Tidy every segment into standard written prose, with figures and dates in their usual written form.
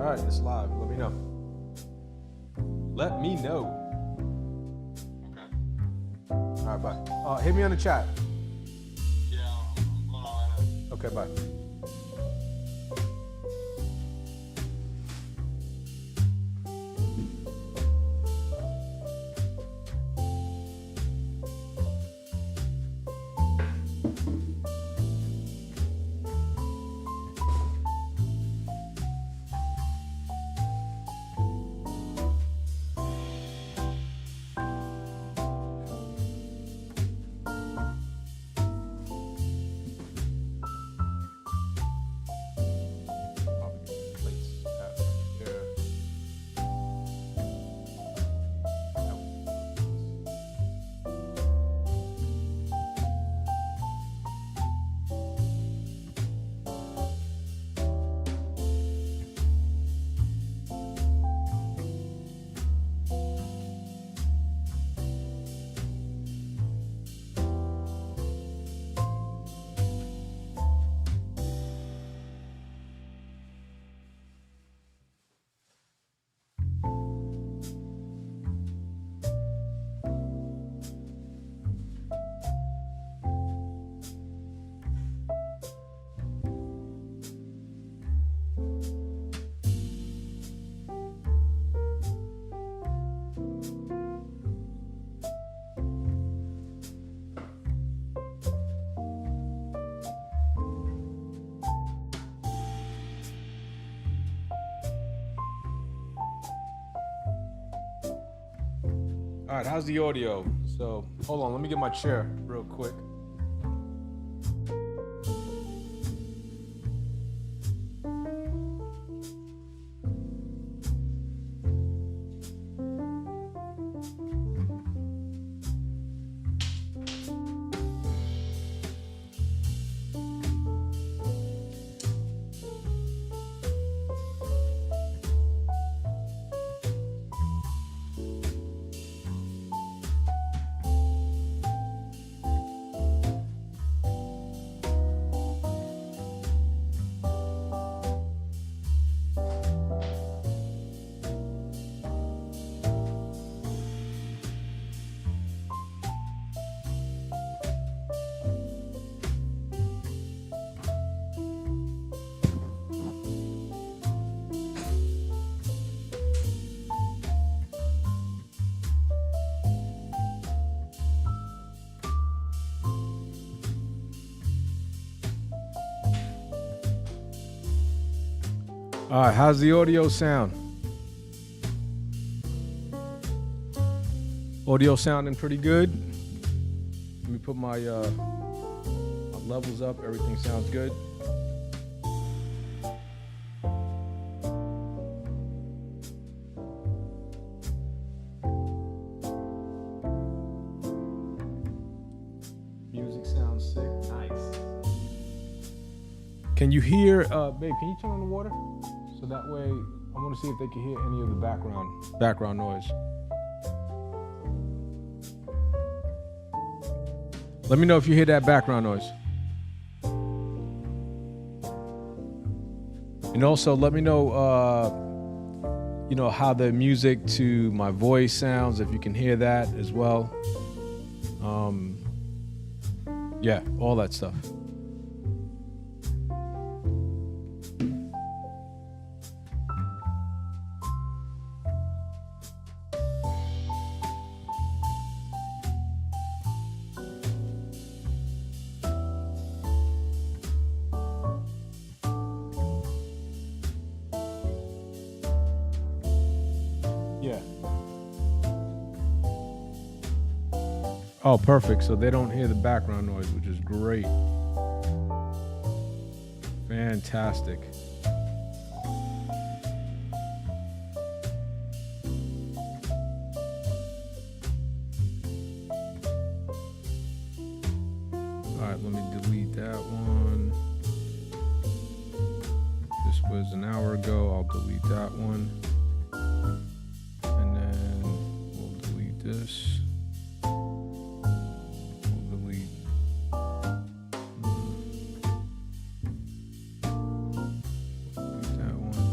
right, it's live. Let me know. Let me know. Okay. All right, bye. Hit me on the chat. Yeah, I'm going on right now. Okay, bye. All right, how's the audio? So, hold on, let me get my chair real quick. All right, how's the audio sound? Audio sounding pretty good. Let me put my levels up. Everything sounds good. Music sounds sick. Nice. Can you hear, babe, can you turn on the water? So that way, I want to see if they can hear any of the background noise. Let me know if you hear that background noise. And also let me know, how the music to my voice sounds, if you can hear that as well. Yeah, all that stuff. Yeah. Oh, perfect. So they don't hear the background noise, which is great. Fantastic. All right, let me delete that one. This was an hour ago. I'll delete that one. And then we'll delete this. We'll delete. Delete that one.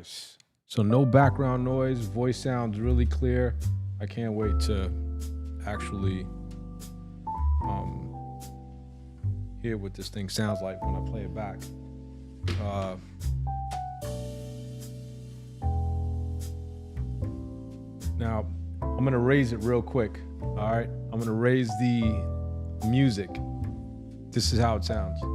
Nice. So no background noise. Voice sounds really clear. I can't wait to actually hear what this thing sounds like when I play it back. Now, I'm gonna raise it real quick. All right, I'm gonna raise the music. This is how it sounds. So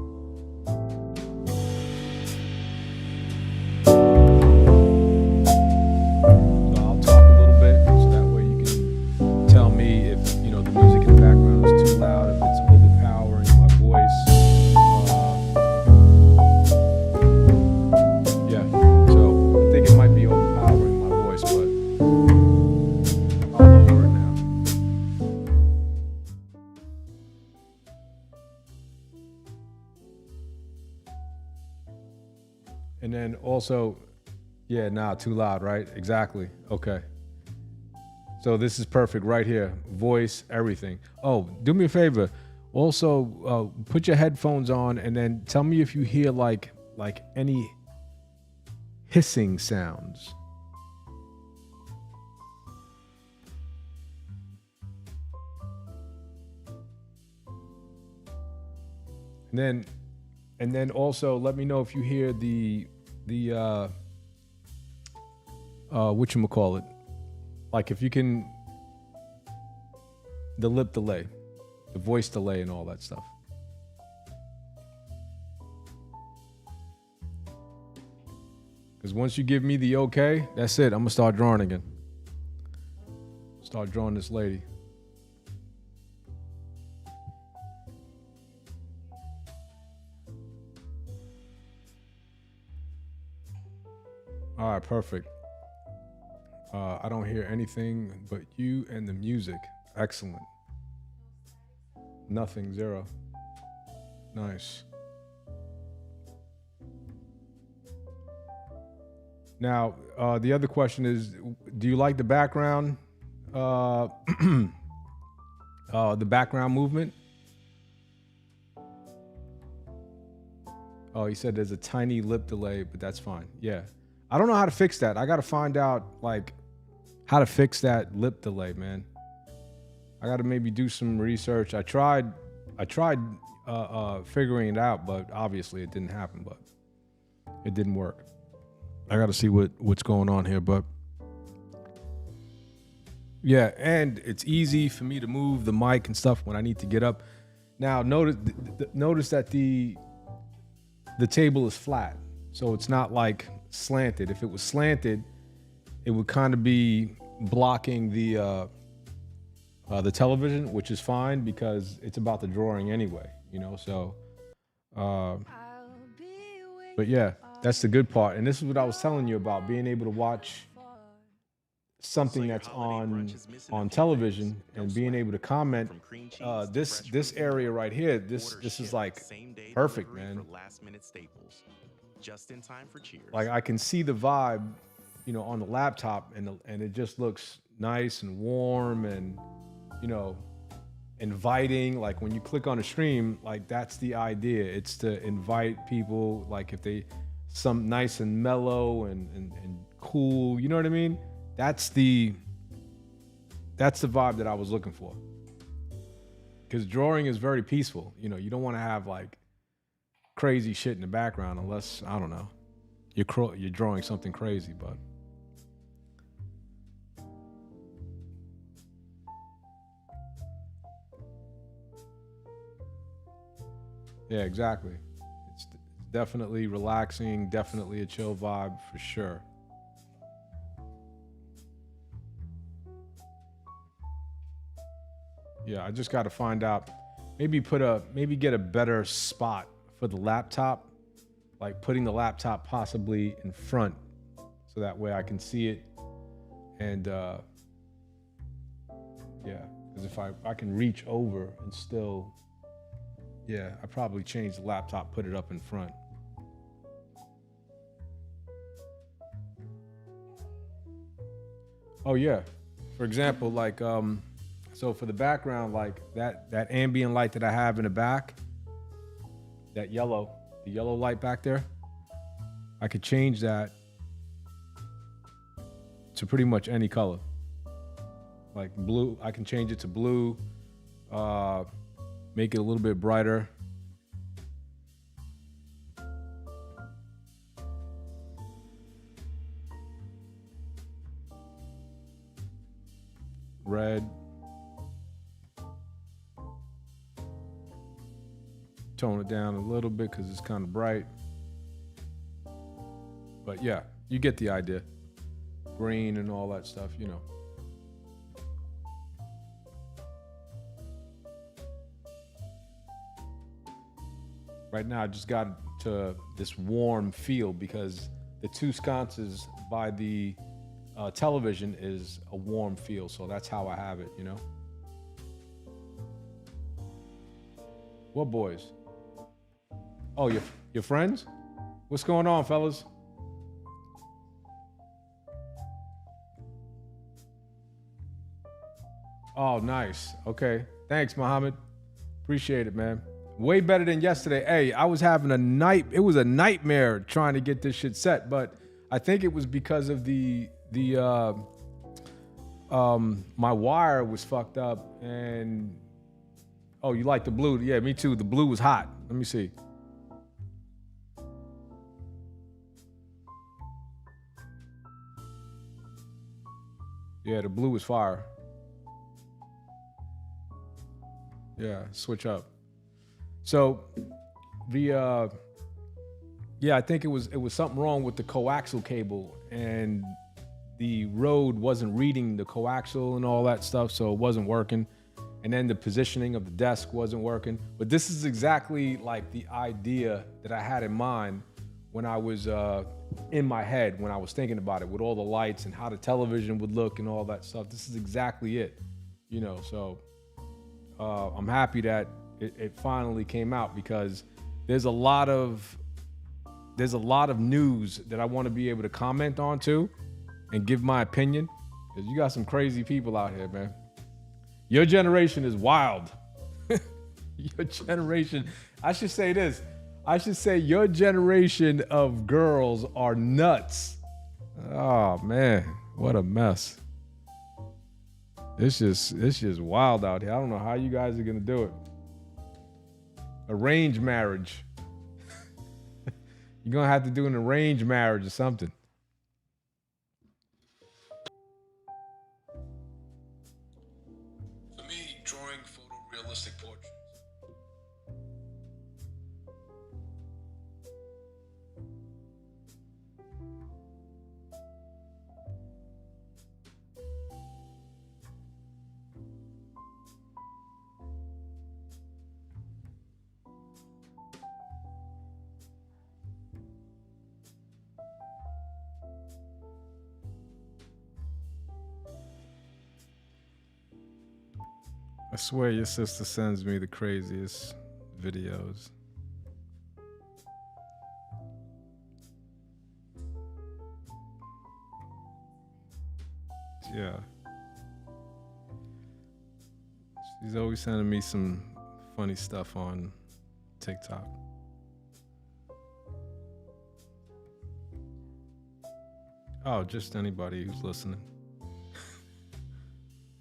I'll talk a little bit so that way you can tell me if the music in the background is too loud, if it's overpowering my voice. Yeah, so I think it might be overpowering my voice, but I'll lower it now. And then also, yeah, too loud, right? Exactly. Okay. So this is perfect right here. Voice, everything. Oh, do me a favor. Also, put your headphones on and then tell me if you hear like any hissing sounds. And then also let me know if you hear the whatchamacallit, like if you can, the lip delay, the voice delay and all that stuff. Because once you give me the okay, that's it. I'm gonna start drawing again. Start drawing this lady. All right, perfect. I don't hear anything but you and the music. Excellent. Nothing, zero. Nice. Now, the other question is, do you like the background? The background movement? Oh, he said there's a tiny lip delay, but that's fine. Yeah. I don't know how to fix that. I got to find out how to fix that lip delay, man. I got to maybe do some research. I tried figuring it out, but obviously it didn't happen, but it didn't work. I got to see what's going on here, but yeah, and it's easy for me to move the mic and stuff when I need to get up. Now, notice that the table is flat, so it's not like slanted. If it was slanted, it would kind of be blocking the television, which is fine because it's about the drawing anyway, so but yeah, that's the good part. And this is what I was telling you about, being able to watch something that's on television and being able to comment. This area right here, this is like perfect, man. Just in time for cheers. Like I can see the vibe, on the laptop, and it just looks nice and warm and, inviting. Like when you click on a stream, like that's the idea. It's to invite people, like if they some nice and mellow and cool, you know what I mean? That's the vibe that I was looking for. Because drawing is very peaceful. You don't want to have like crazy shit in the background unless, I don't know, you're drawing something crazy, but yeah, exactly. It's definitely relaxing, definitely a chill vibe for sure. Yeah, I just got to find out, maybe get a better spot for the laptop, like putting the laptop possibly in front so that way I can see it. And yeah, because if I can reach over and still, yeah, I probably change the laptop, put it up in front. Oh yeah, for example, like so for the background, like that ambient light that I have in the back, the yellow light back there, I could change that to pretty much any color. Like blue, I can change it to blue, make it a little bit brighter. Red. Tone it down a little bit because it's kind of bright. But yeah, you get the idea. Green and all that stuff, you know. Right now, I just got to this warm feel because the two sconces by the television is a warm feel. So that's how I have it, you know. What boys? Oh, your friends? What's going on, fellas? Oh, nice. Okay. Thanks, Muhammad. Appreciate it, man. Way better than yesterday. Hey, I was having it was a nightmare trying to get this shit set, but I think it was because of my wire was fucked up and oh, you like the blue? Yeah, me too. The blue was hot. Let me see. Yeah, the blue was fire. Yeah, switch up. So the I think it was something wrong with the coaxial cable and the Rode wasn't reading the coaxial and all that stuff, so it wasn't working. And then the positioning of the desk wasn't working. But this is exactly like the idea that I had in mind when I was in my head, when I was thinking about it with all the lights and how the television would look and all that stuff. This is exactly it, you know, so I'm happy that it finally came out because there's a lot of news that I want to be able to comment on too and give my opinion because you got some crazy people out here, man. Your generation is wild. Your generation, I should say this. I should say your generation of girls are nuts. Oh man, what a mess. It's just wild out here. I don't know how you guys are gonna do it. Arranged marriage. You're gonna have to do an arranged marriage or something. For me, drawing photorealistic portraits. I swear your sister sends me the craziest videos. Yeah. She's always sending me some funny stuff on TikTok. Oh, just anybody who's listening.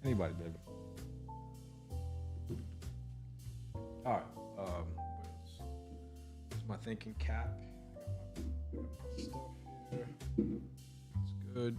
Anybody, baby. All right. What else? Here's my thinking cap. I got my stuff here. It's good.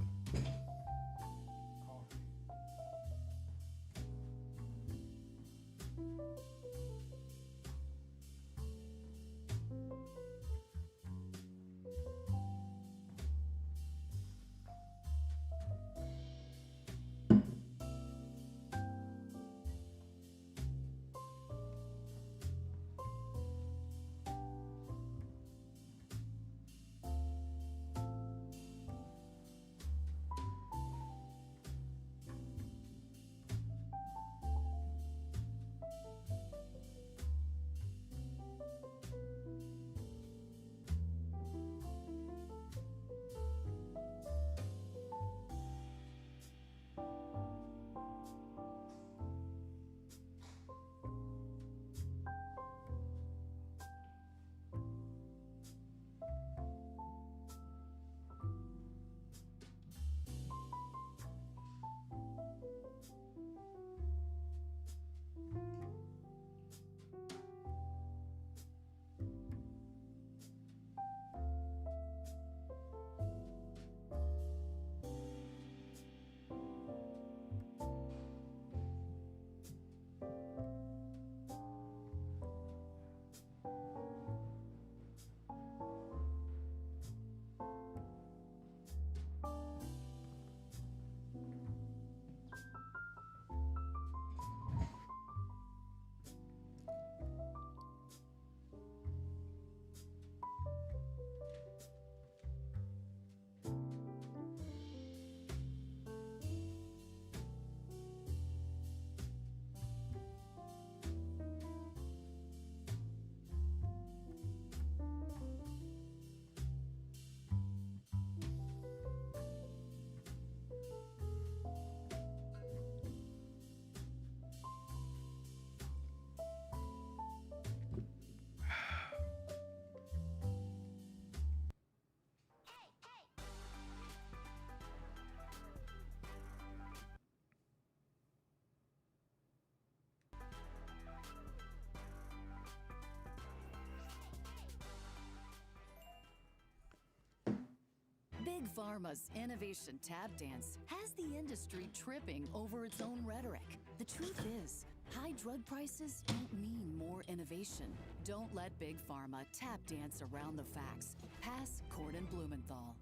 Big Pharma's innovation tap dance has the industry tripping over its own rhetoric. The truth is, high drug prices don't mean more innovation. Don't let Big Pharma tap dance around the facts. Pass Corden Blumenthal.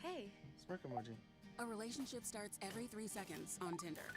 Hey, Smirk emoji. a relationship starts every 3 seconds on Tinder.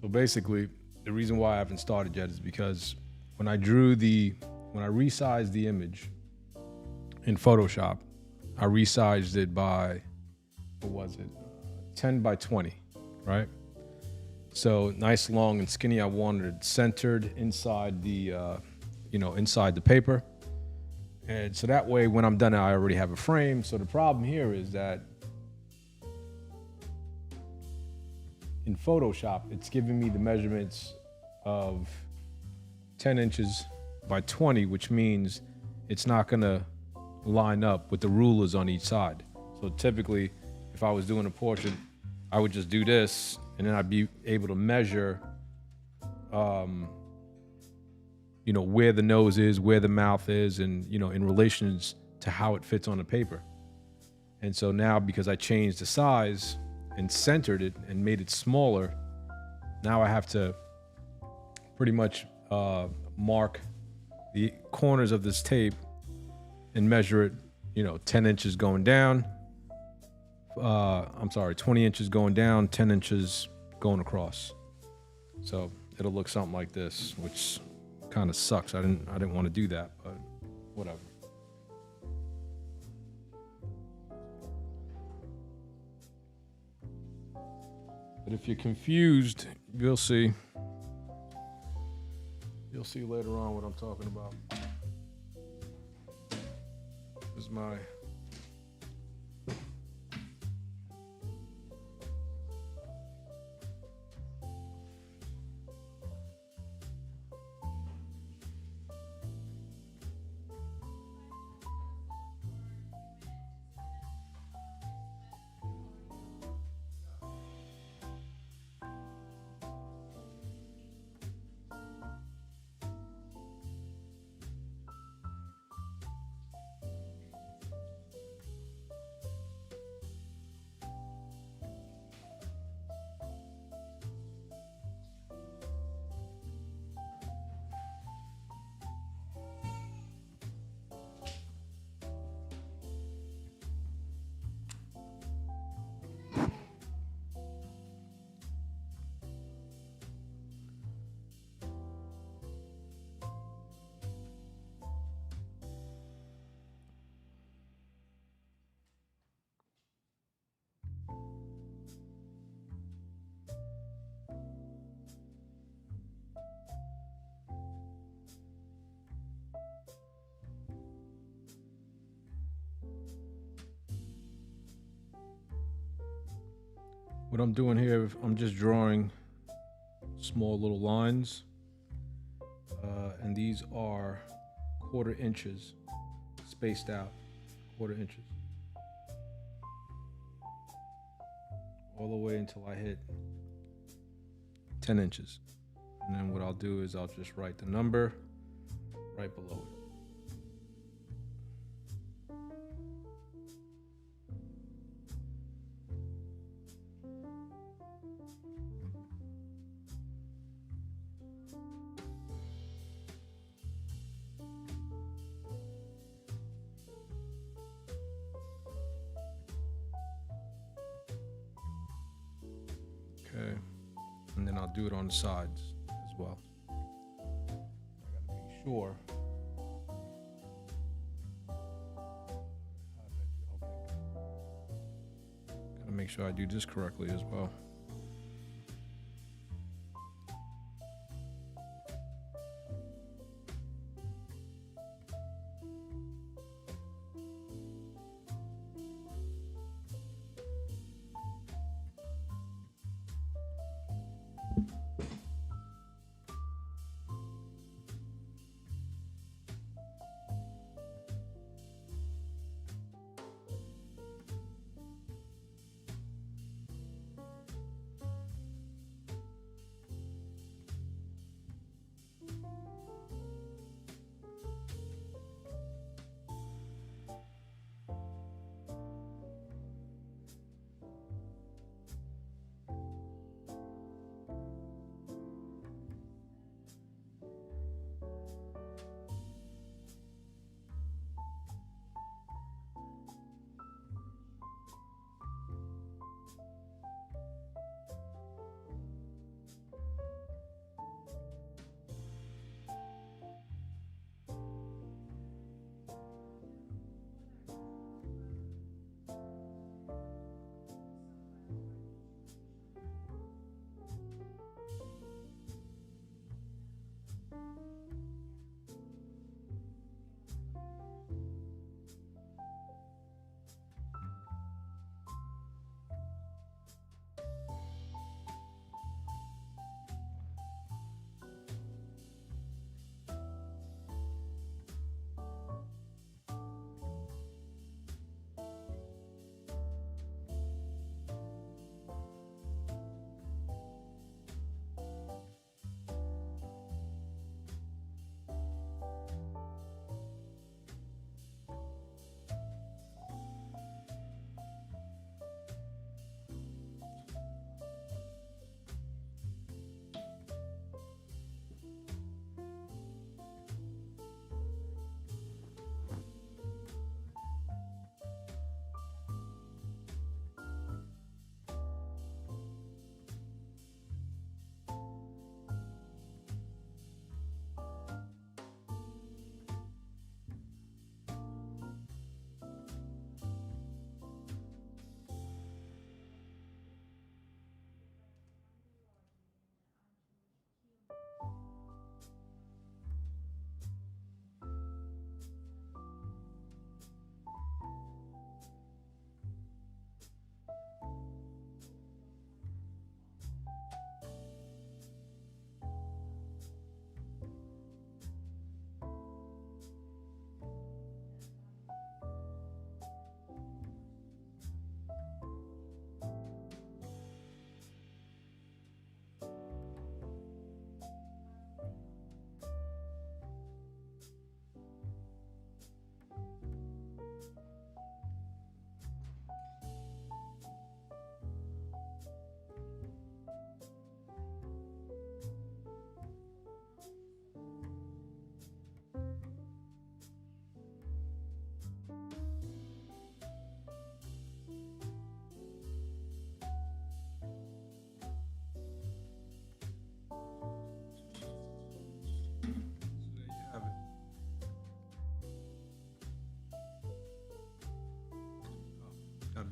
So basically, the reason why I haven't started yet is because when I resized the image in Photoshop, I resized it by, what was it? 10 by 20, right? So nice, long, and skinny. I wanted it centered inside the, inside the paper. And so that way, when I'm done, I already have a frame. So the problem here is that in Photoshop, it's giving me the measurements of 10 inches by 20, which means it's not gonna line up with the rulers on each side. So typically, if I was doing a portrait, I would just do this, and then I'd be able to measure, where the nose is, where the mouth is, and, in relations to how it fits on the paper. And so now, because I changed the size and centered it and made it smaller, now I have to pretty much mark the corners of this tape and measure it, 10 inches going down. 20 inches going down, 10 inches going across. So it'll look something like this, which kind of sucks. I didn't want to do that, but whatever. But if you're confused, you'll see. You'll see later on what I'm talking about. This is my what I'm doing here, I'm just drawing small little lines, and these are 1/4 inches spaced out, 1/4 inches, all the way until I hit 10 inches. And then what I'll do is I'll just write the number right below it. Okay, and then I'll do it on the sides as well. I gotta make sure. Gotta make sure I do this correctly as well.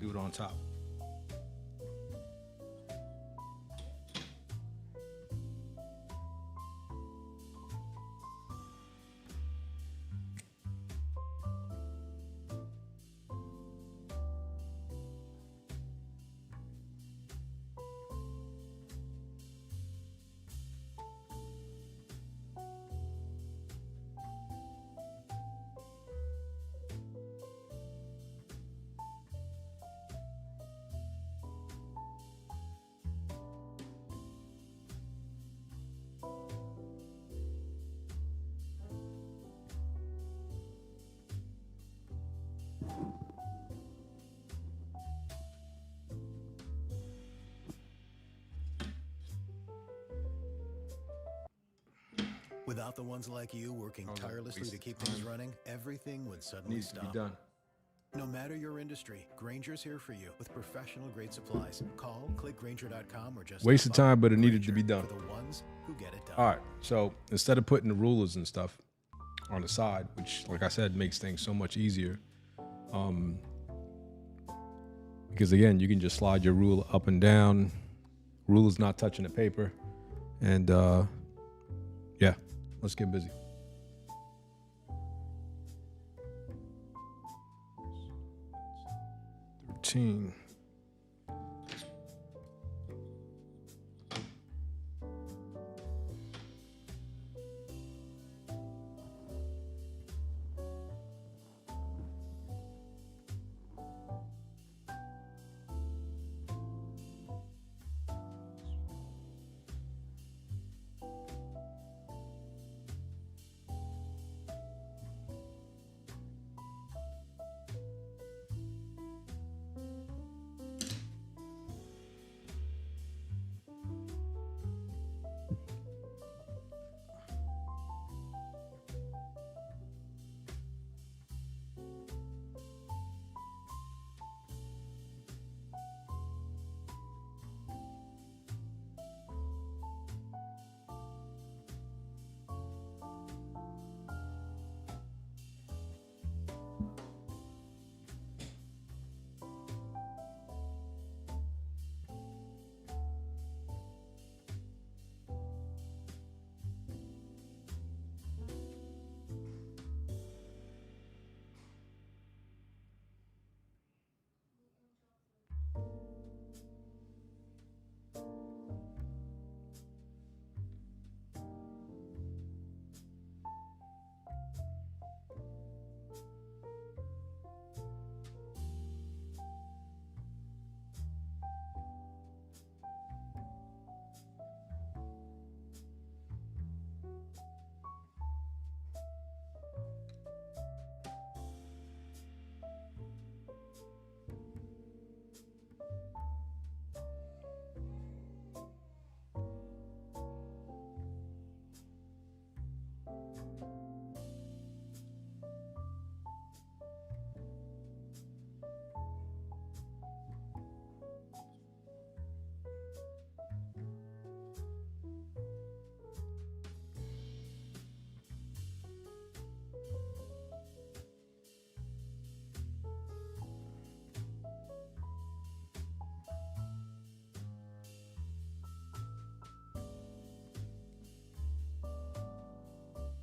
do it on top. Without the ones like you working Sounds like a tirelessly waste to of keep things time. running, everything would suddenly Needs to be stop. done. No matter your industry, Grainger's here for you with professional grade supplies. Call, click Grainger.com, or just Waste of stop by. time, but it needed to be Grainger, done. for the ones who get it done. All right, so instead of putting the rulers and stuff on the side, which, like I said, makes things so much easier, because again, you can just slide your ruler up and down. Ruler's not touching the paper, and yeah, let's get busy. $13.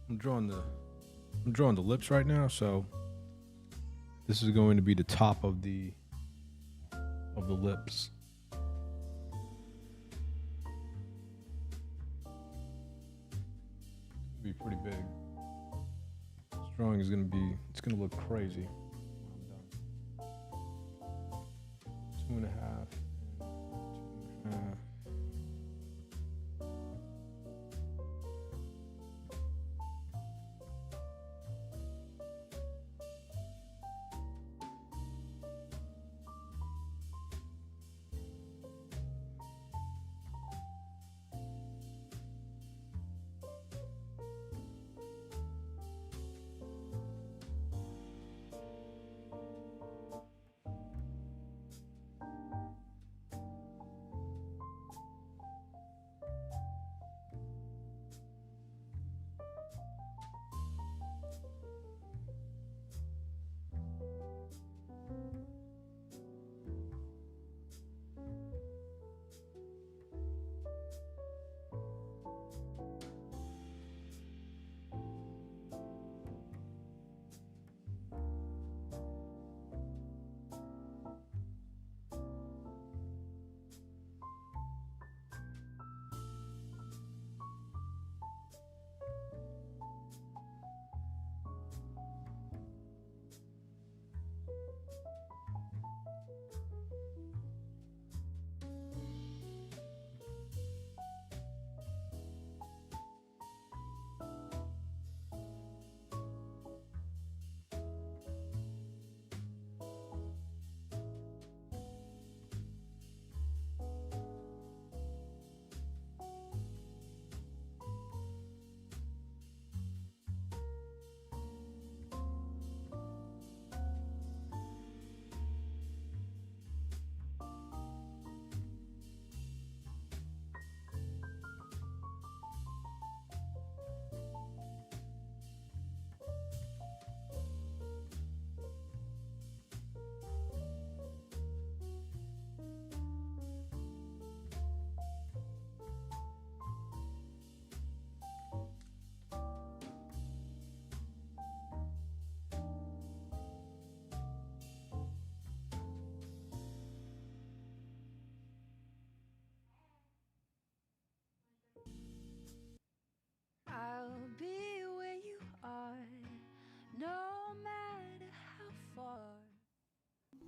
I'm drawing the lips right now, so this is going to be the top of the lips. Be pretty big. This drawing is it's gonna look crazy when I'm done. 2.5 and 2.5.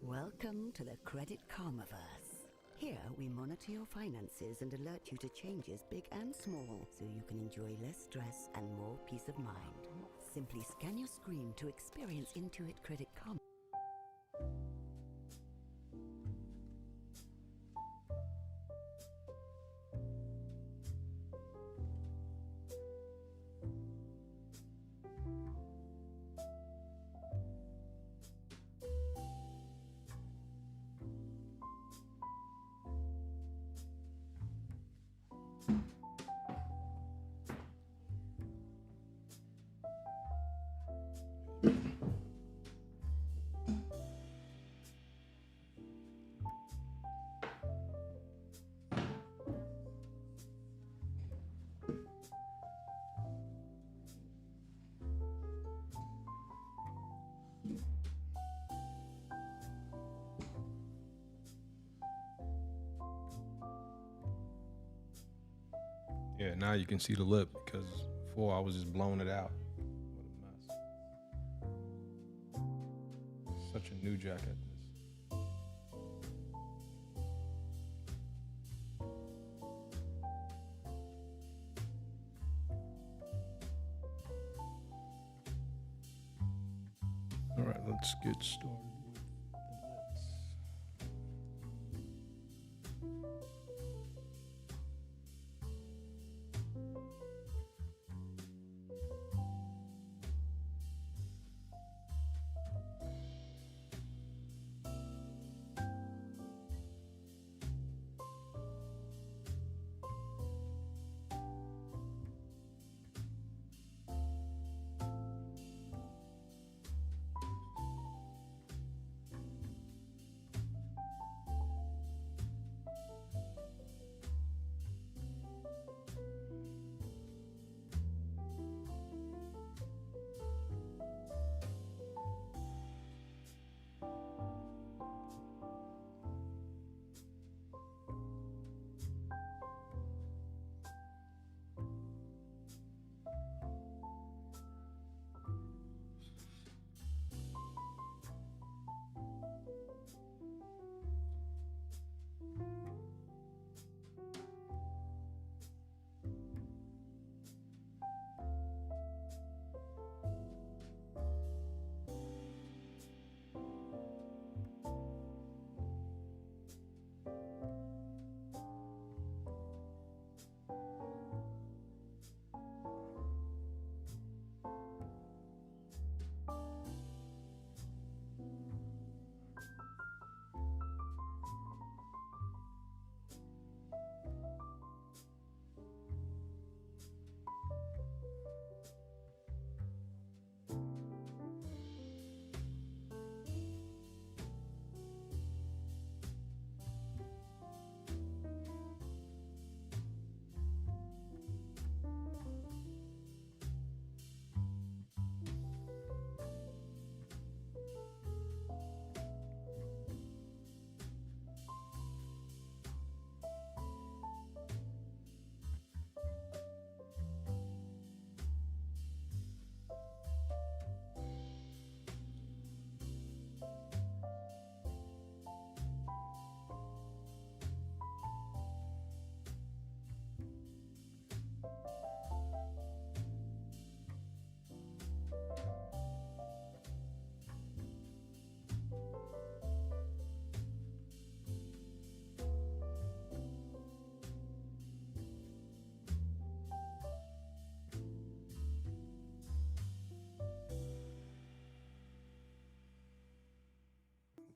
Welcome to the Credit Karmaverse. Here we monitor your finances and alert you to changes big and small so you can enjoy less stress and more peace of mind. Simply scan your screen to experience Intuit Credit Karma. Yeah, now you can see the lip because before I was just blowing it out. What a mess. Such a new jack at this. All right, let's get started with the lips.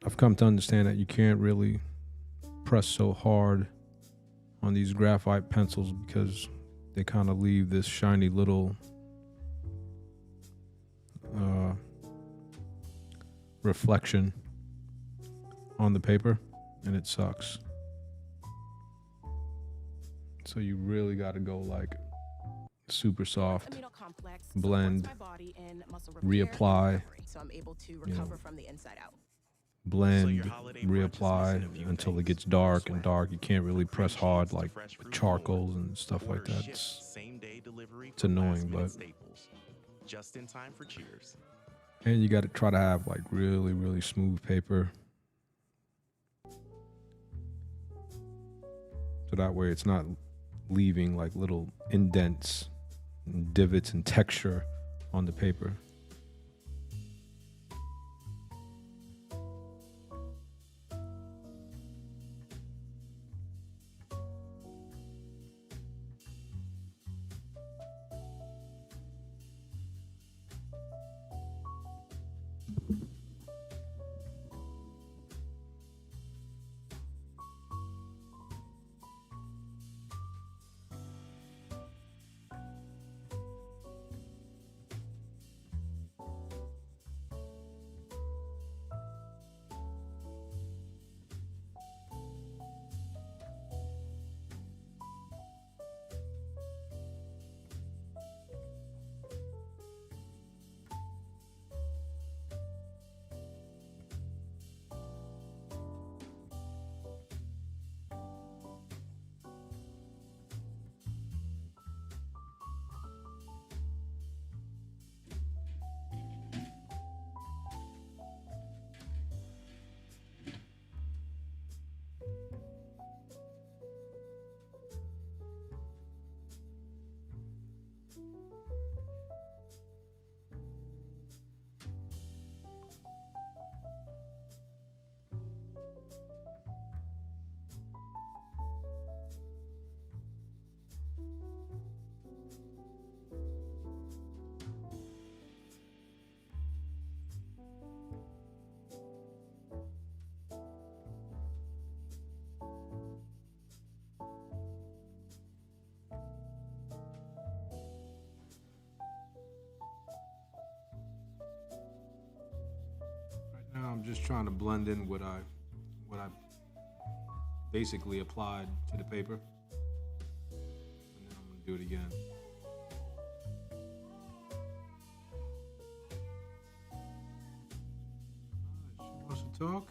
I've come to understand that you can't really press so hard on these graphite pencils because they kind of leave this shiny little reflection on the paper, and it sucks. So you really got to go like super soft, blend, reapply, so I'm able to recover from the inside out. Blend, reapply until it gets dark and dark. You can't really press hard like with charcoals and stuff like that. It's annoying, but just in time for cheers. and you got to try to have like really, really smooth paper So that way it's not leaving like little indents and divots and texture on the paper. Now I'm just trying to blend in what I basically applied to the paper, and then I'm gonna do it again. She wants to talk.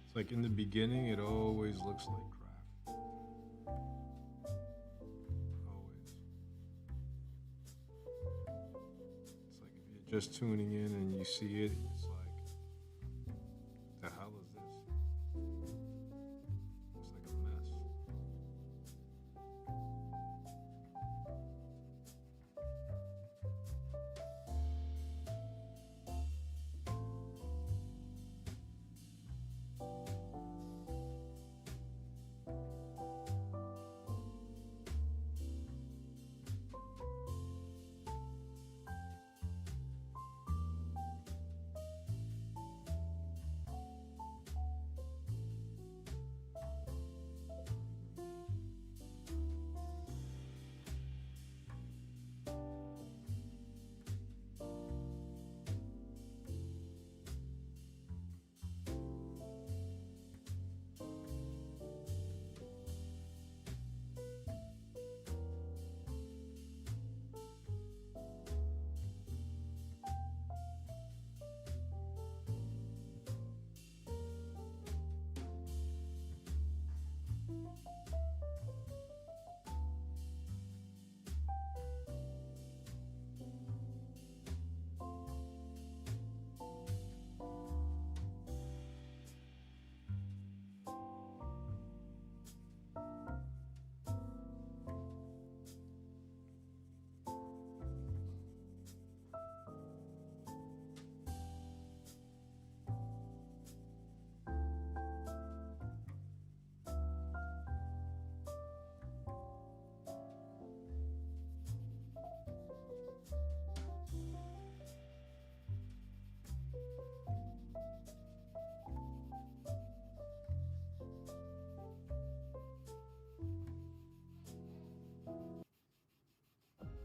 It's like in the beginning, it always looks like crap. Always. It's like if you're just tuning in and you see it, it's like, what the hell is this? It's like a mess.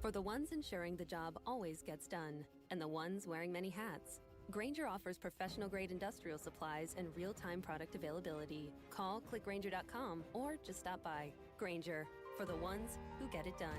For the ones ensuring the job always gets done, and the ones wearing many hats, Grainger offers professional-grade industrial supplies and real-time product availability. Call, click Grainger.com, or just stop by. Grainger, for the ones who get it done.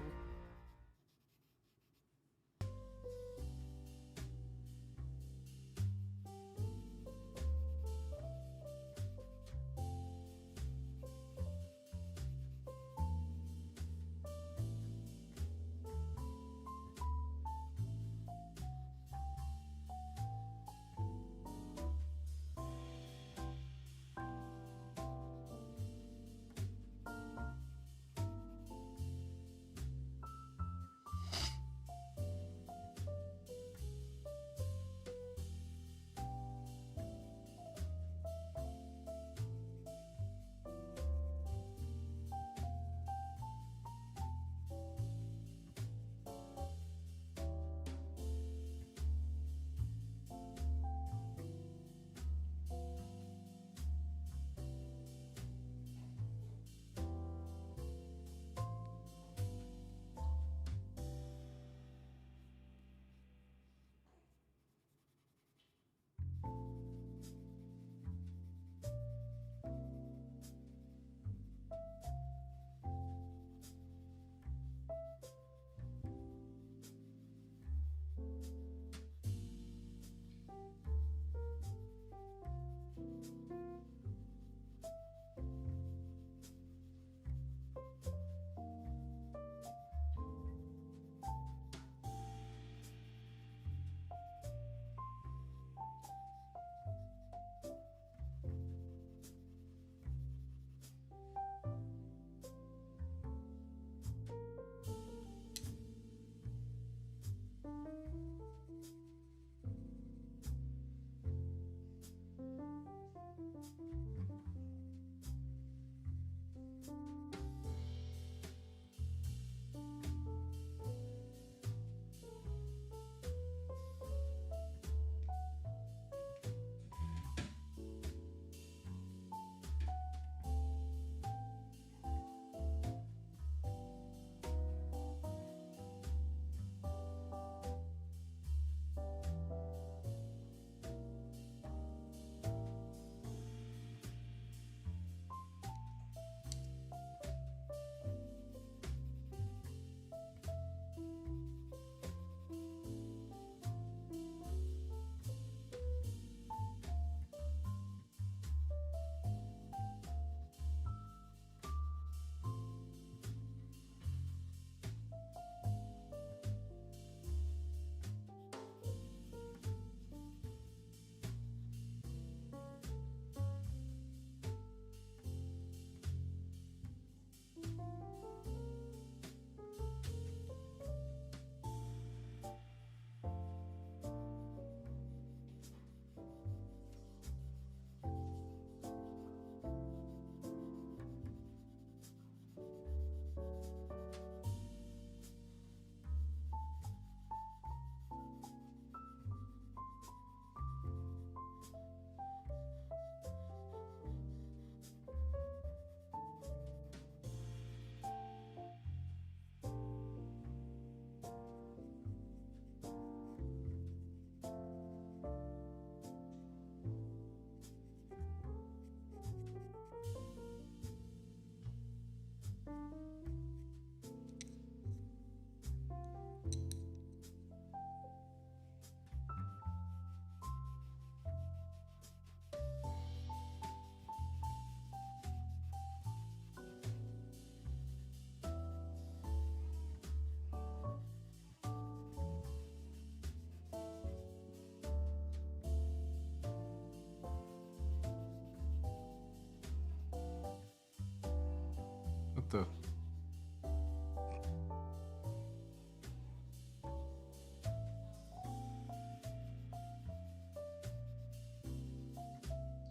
What the?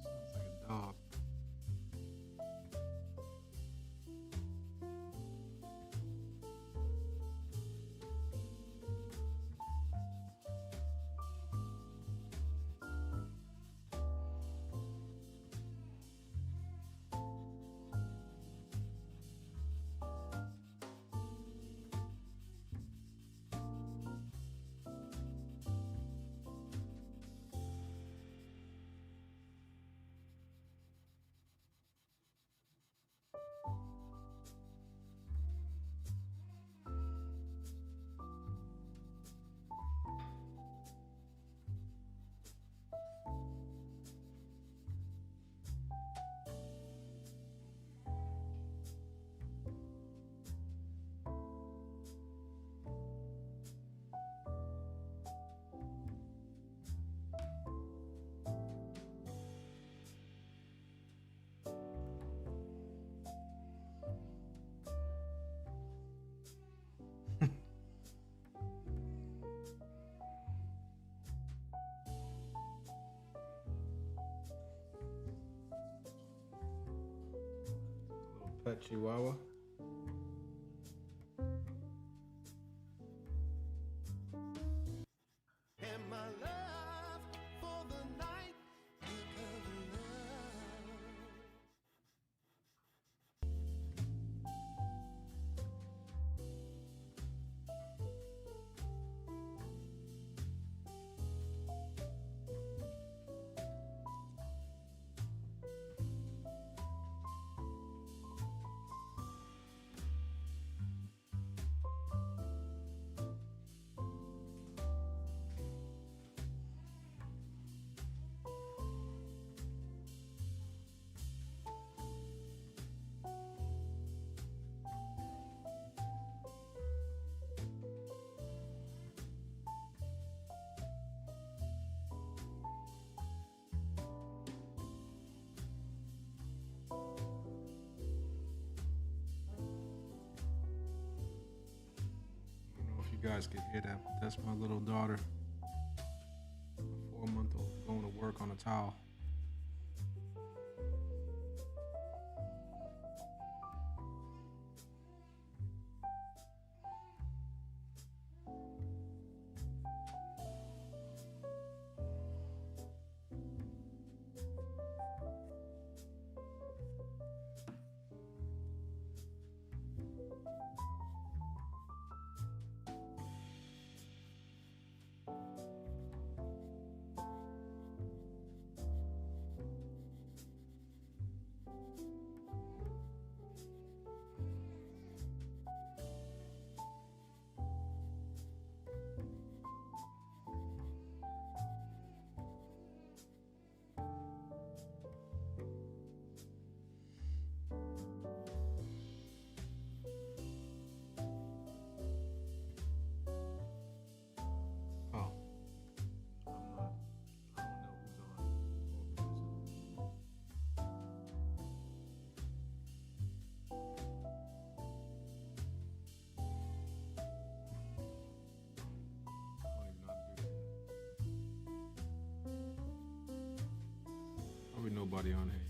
Sounds like a dog. that, Chihuahua. And my love for the night because of love. I don't know if you guys can hear that, but that's my little daughter, a 4-month-old, going to work on a towel. Oh. I don't know who's on. I don't even know how to do that. Probably nobody on here.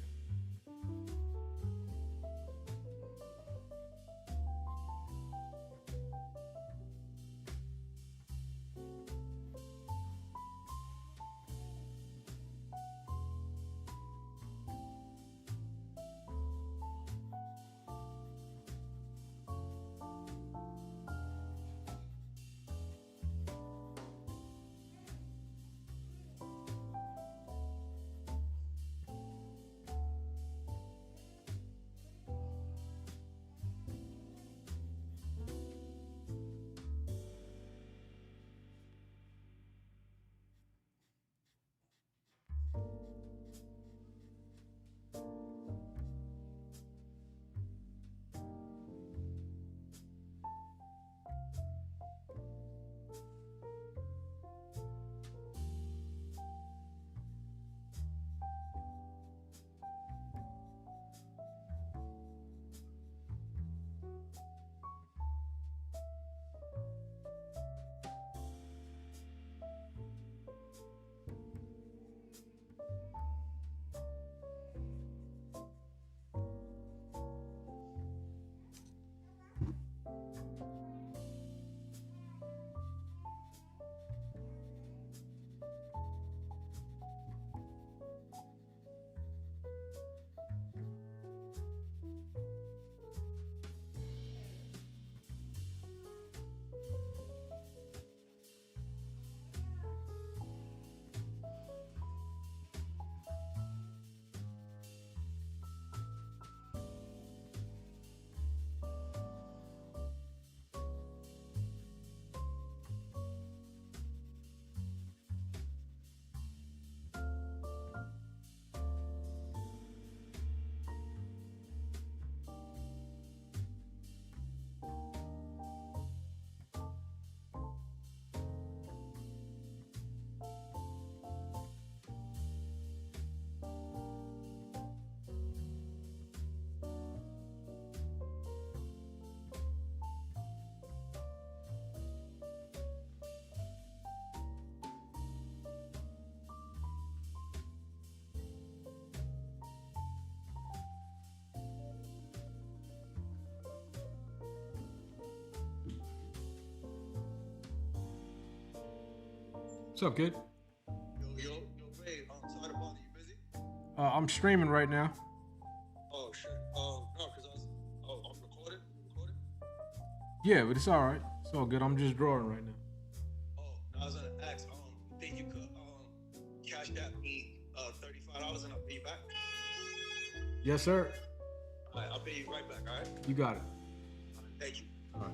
up, kid? Yo, Ray, sorry to bother you. Busy? I'm streaming right now. Oh, shit. No, because I'm recording. Yeah, but it's all right. It's all good. I'm just drawing right now. Oh, no, I was gonna ask, you think you could, cash that me, $35 and I'll pay you back? Yes, sir. All right, I'll pay you right back, all right? You got it. All right, thank you. All right.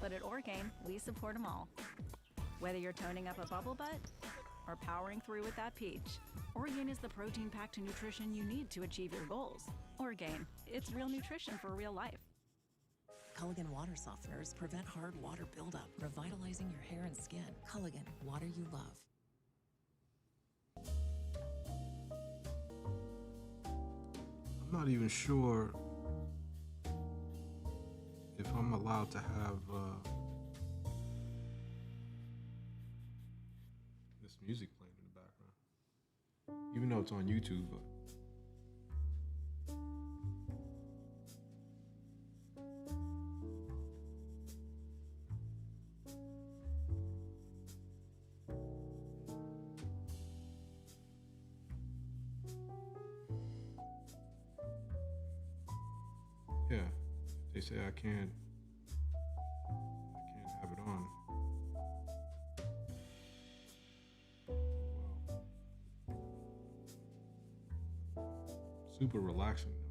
But at Orgain, we support them all. Whether you're toning up a bubble butt or powering through with that peach, Orgain is the protein-packed nutrition you need to achieve your goals. Orgain, it's real nutrition for real life. Culligan water softeners prevent hard water buildup, revitalizing your hair and skin. Culligan, water you love. I'm not even sure if I'm allowed to have this music playing in the background, even though it's on YouTube. But yeah, they say I can't have it on. Wow. Super relaxing though.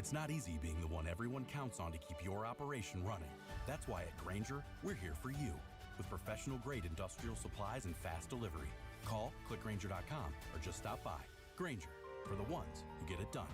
It's not easy being the one everyone counts on to keep your operation running. That's why at Grainger, we're here for you with professional-grade industrial supplies and fast delivery. Call, clickgrainger.com, or just stop by. Grainger, for the ones who get it done.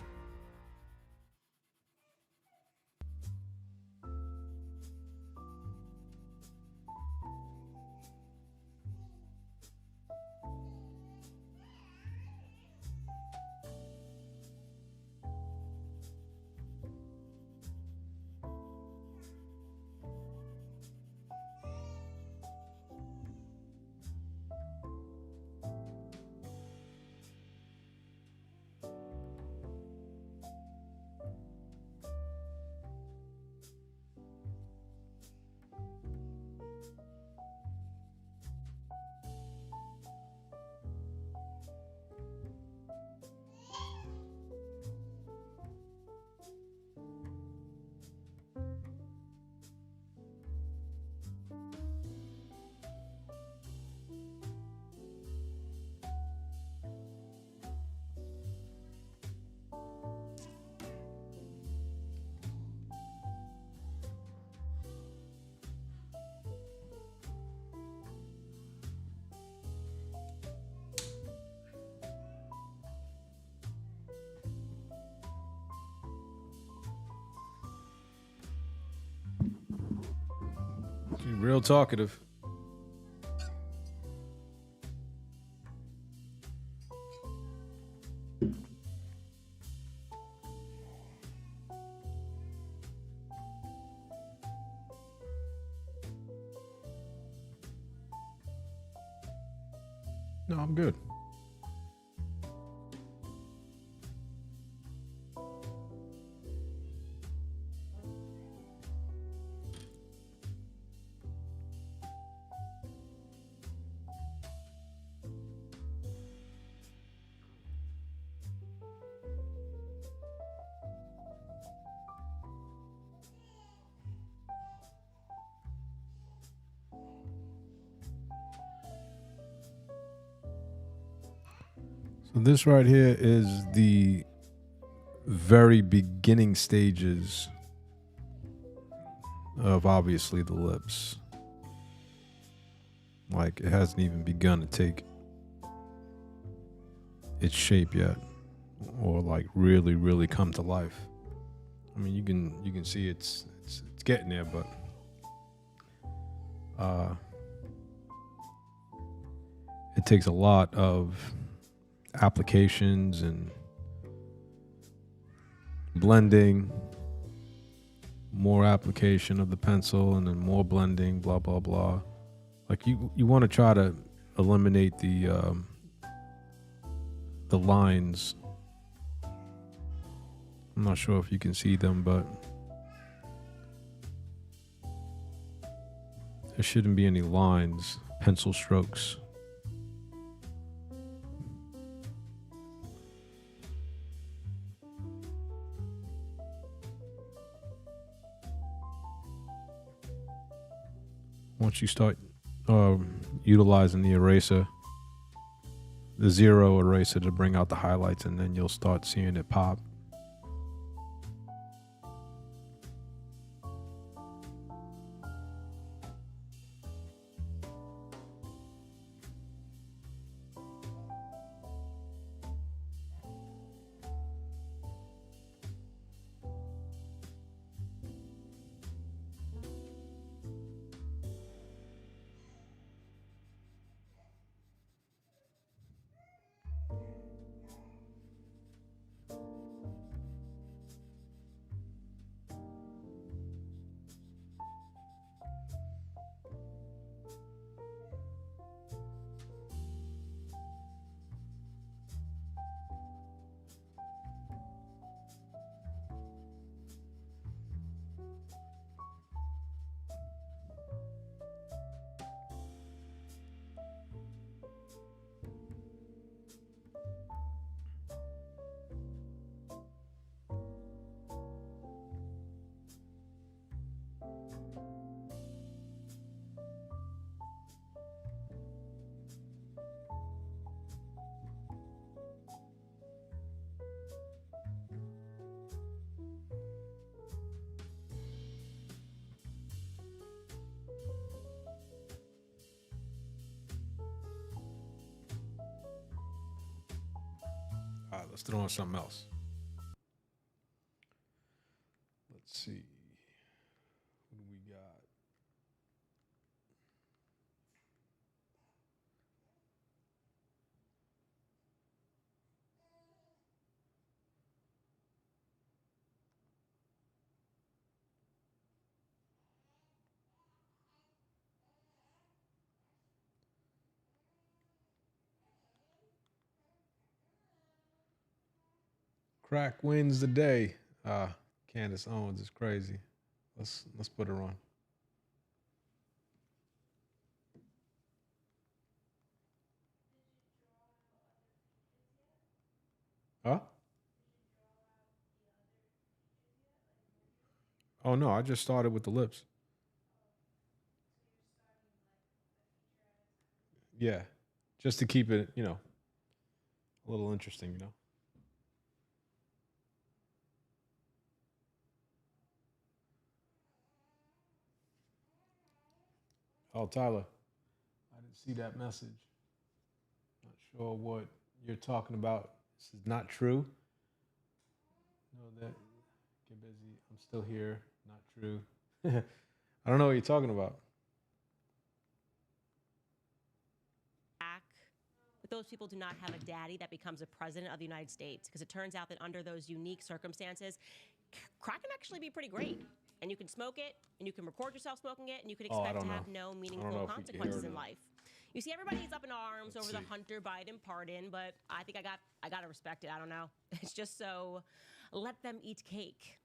She's real talkative. No, I'm good. So this right here is the very beginning stages of obviously the lips. Like it hasn't even begun to take its shape yet, or like really come to life. I mean, you can see it's getting there, but it takes a lot of applications and blending, more application of the pencil, and then more blending, blah blah blah. Like you want to try to eliminate the lines. I'm not sure if you can see them, but there shouldn't be any lines, pencil strokes. Once you start utilizing the eraser, the zero eraser to bring out the highlights, and then you'll start seeing it pop. Let's throw in something else. Let's see. What do we got? Crack wins the day. Candace Owens is crazy. Let's put her on. Huh? Oh no, I just started with the lips. Yeah. Just to keep it, a little interesting. Oh, Tyler, I didn't see that message. Not sure what you're talking about. This is not true. No, that get busy. I'm still here. Not true. I don't know what you're talking about. But those people do not have a daddy that becomes a president of the United States, because it turns out that under those unique circumstances, crack can actually be pretty great. And you can smoke it, and you can record yourself smoking it, and you can expect to have no meaningful consequences in life. You see, everybody's up in arms over the Hunter Biden pardon, but I think I gotta respect it. I don't know. It's just so, let them eat cake.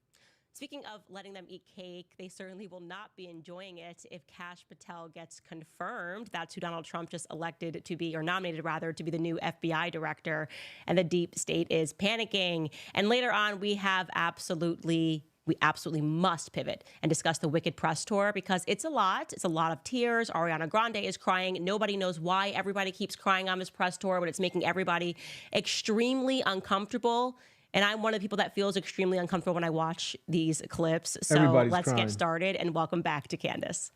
Speaking of letting them eat cake, they certainly will not be enjoying it if Kash Patel gets confirmed. That's who Donald Trump just elected to be, or nominated rather, to be the new FBI director. And the deep state is panicking. And later on, we absolutely must pivot and discuss the Wicked press tour, because it's a lot. It's a lot of tears. Ariana Grande is crying. Nobody knows why everybody keeps crying on this press tour, but it's making everybody extremely uncomfortable. And I'm one of the people that feels extremely uncomfortable when I watch these clips. So let's get started, and welcome back to Candace.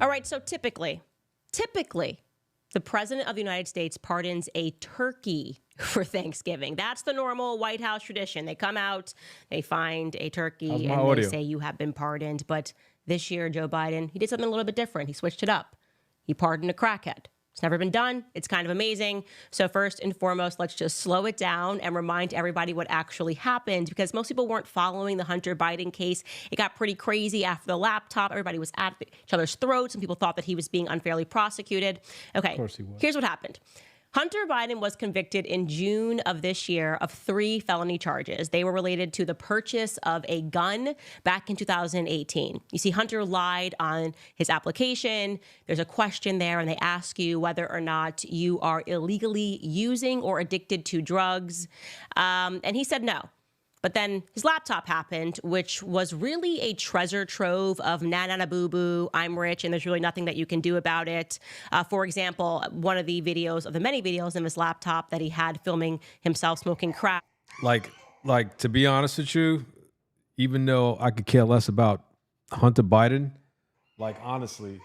All right, so typically, the president of the United States pardons a turkey for Thanksgiving. That's the normal White House tradition. They come out, they find a turkey, and they say you have been pardoned. But this year, Joe Biden, he did something a little bit different. He switched it up. He pardoned a crackhead. It's never been done. It's kind of amazing. So first and foremost, let's just slow it down and remind everybody what actually happened, because most people weren't following the Hunter Biden case. It got pretty crazy after the laptop. Everybody was at each other's throats, and people thought that he was being unfairly prosecuted. Okay, here's what happened. Hunter Biden was convicted in June of this year of 3 felony charges. They were related to the purchase of a gun back in 2018. You see, Hunter lied on his application. There's a question there, and they ask you whether or not you are illegally using or addicted to drugs. And he said no. But then his laptop happened, which was really a treasure trove of na boo boo, I'm rich, and there's really nothing that you can do about it. For example, one of the many videos in his laptop that he had filming himself smoking crack. Like to be honest with you, even though I could care less about Hunter Biden, like honestly,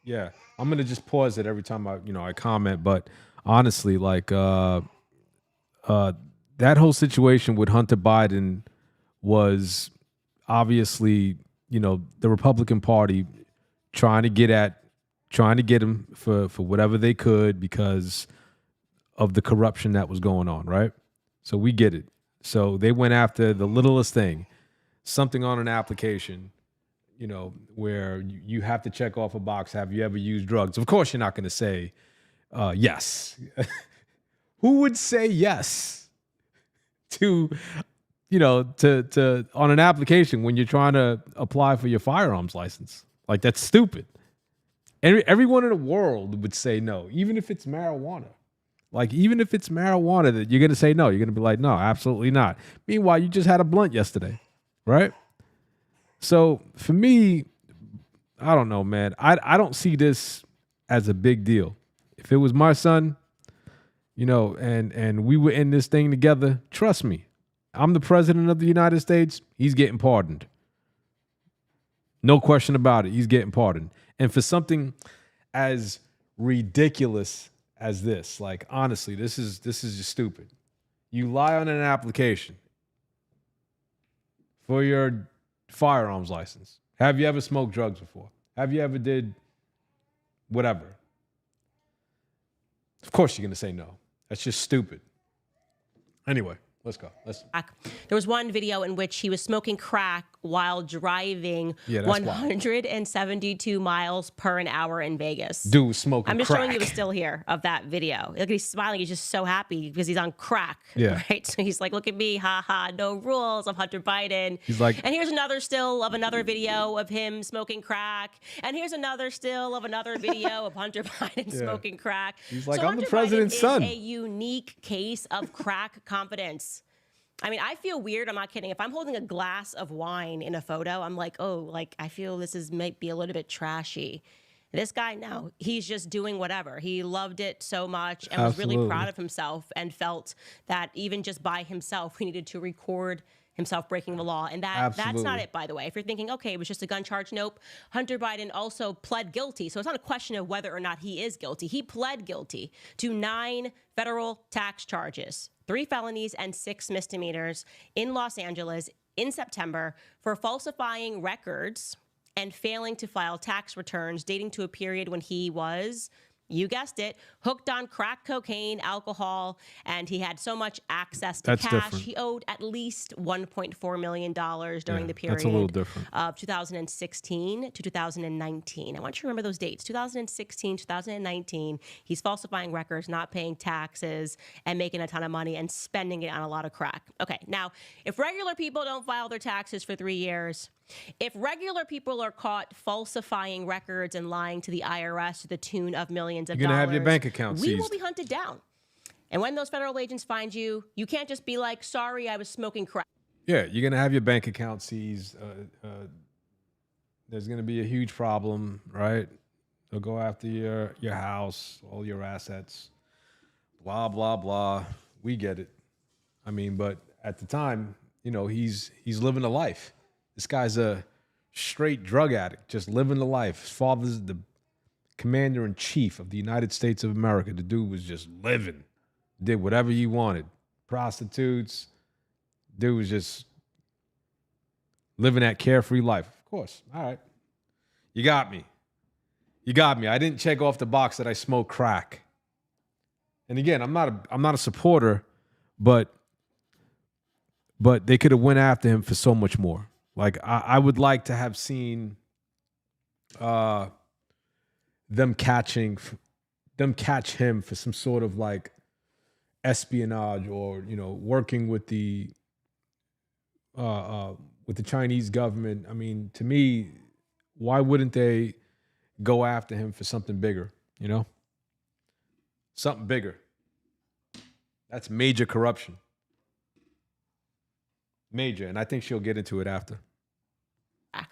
yeah, I'm gonna just pause it every time I comment, but honestly, like that whole situation with Hunter Biden was obviously, the Republican Party trying to get him for whatever they could because of the corruption that was going on, right? So we get it. So they went after the littlest thing, something on an application, where you have to check off a box. Have you ever used drugs? Of course, you're not going to say yes. Who would say yes to on an application when you're trying to apply for your firearms license? Like, that's stupid. Everyone in the world would say no, even if it's marijuana. Like, even if it's marijuana, that you're going to say no. You're going to be like, no, absolutely not. Meanwhile, you just had a blunt yesterday, right? So for me, I don't know, man. I don't see this as a big deal. if it was my son, you know, and we were in this thing together, trust me, I'm the president of the United States. He's getting pardoned. No question about it. He's getting pardoned. And for something as ridiculous as this, like, honestly, this is just stupid. You lie on an application for your firearms license. Have you ever smoked drugs before? Have you ever did whatever? Of course you're going to say no. That's just stupid. Anyway, let's go. There was one video in which he was smoking crack while driving Yeah, that's wild. 172 miles per an hour in Vegas. Dude was smoking I'm just crack. showing you the still here of that video. Look, he's smiling. He's just so happy because he's on crack. Yeah. Right? So he's like, look at me. Ha ha. No rules. I'm Hunter Biden. He's like, and here's another still of another video of him smoking crack. And here's another still of another video of Hunter Biden Yeah. smoking crack. He's like, so I'm the Hunter president's Biden son. is a unique case of crack confidence. I mean, I feel weird. I'm not kidding. If I'm holding a glass of wine in a photo, I'm like, oh, like I feel might be a little bit trashy. This guy, no, he's just doing whatever. He loved it so much and was really proud of himself and felt that even just by himself, he needed to record himself breaking the law. And that's not it, by the way. If you're thinking, okay, it was just a gun charge, nope. Hunter Biden also pled guilty. So it's not a question of whether or not he is guilty. He pled guilty to 9 federal tax charges, 3 felonies and 6 misdemeanors in Los Angeles in September for falsifying records and failing to file tax returns dating to a period when he was, you guessed it, hooked on crack cocaine, alcohol, and he had so much access to cash. Different. He owed at least $1.4 million during the period that's a little different. of 2016 to 2019. I want you to remember those dates, 2016, 2019. He's falsifying records, not paying taxes, and making a ton of money and spending it on a lot of crack. Okay, now, if regular people don't file their taxes for 3 years, if regular people are caught falsifying records and lying to the IRS to the tune of millions of dollars, you're going to have your bank account we seized. will be hunted down. And when those federal agents find you, you can't just be like, sorry, I was smoking crack. Yeah, you're going to have your bank account seized. There's going to be a huge problem, right? They'll go after your house, all your assets, blah, blah, blah. We get it. I mean, but at the time, you know, he's living a life. This guy's a straight drug addict, just living the life. His father's the commander-in-chief of the United States of America. The dude was just living, did whatever he wanted. Prostitutes. Dude was just living that carefree life. Of course. All right. You got me. You got me. I didn't check off the box that I smoke crack. And again, I'm not a supporter, but they could have went after him for so much more. Like, I would like to have seen them catch him for some sort of like espionage or, you know, working with the Chinese government. I mean, to me, why wouldn't they go after him for something bigger, you know? Something bigger. That's major corruption. Major. And I think she'll get into it after.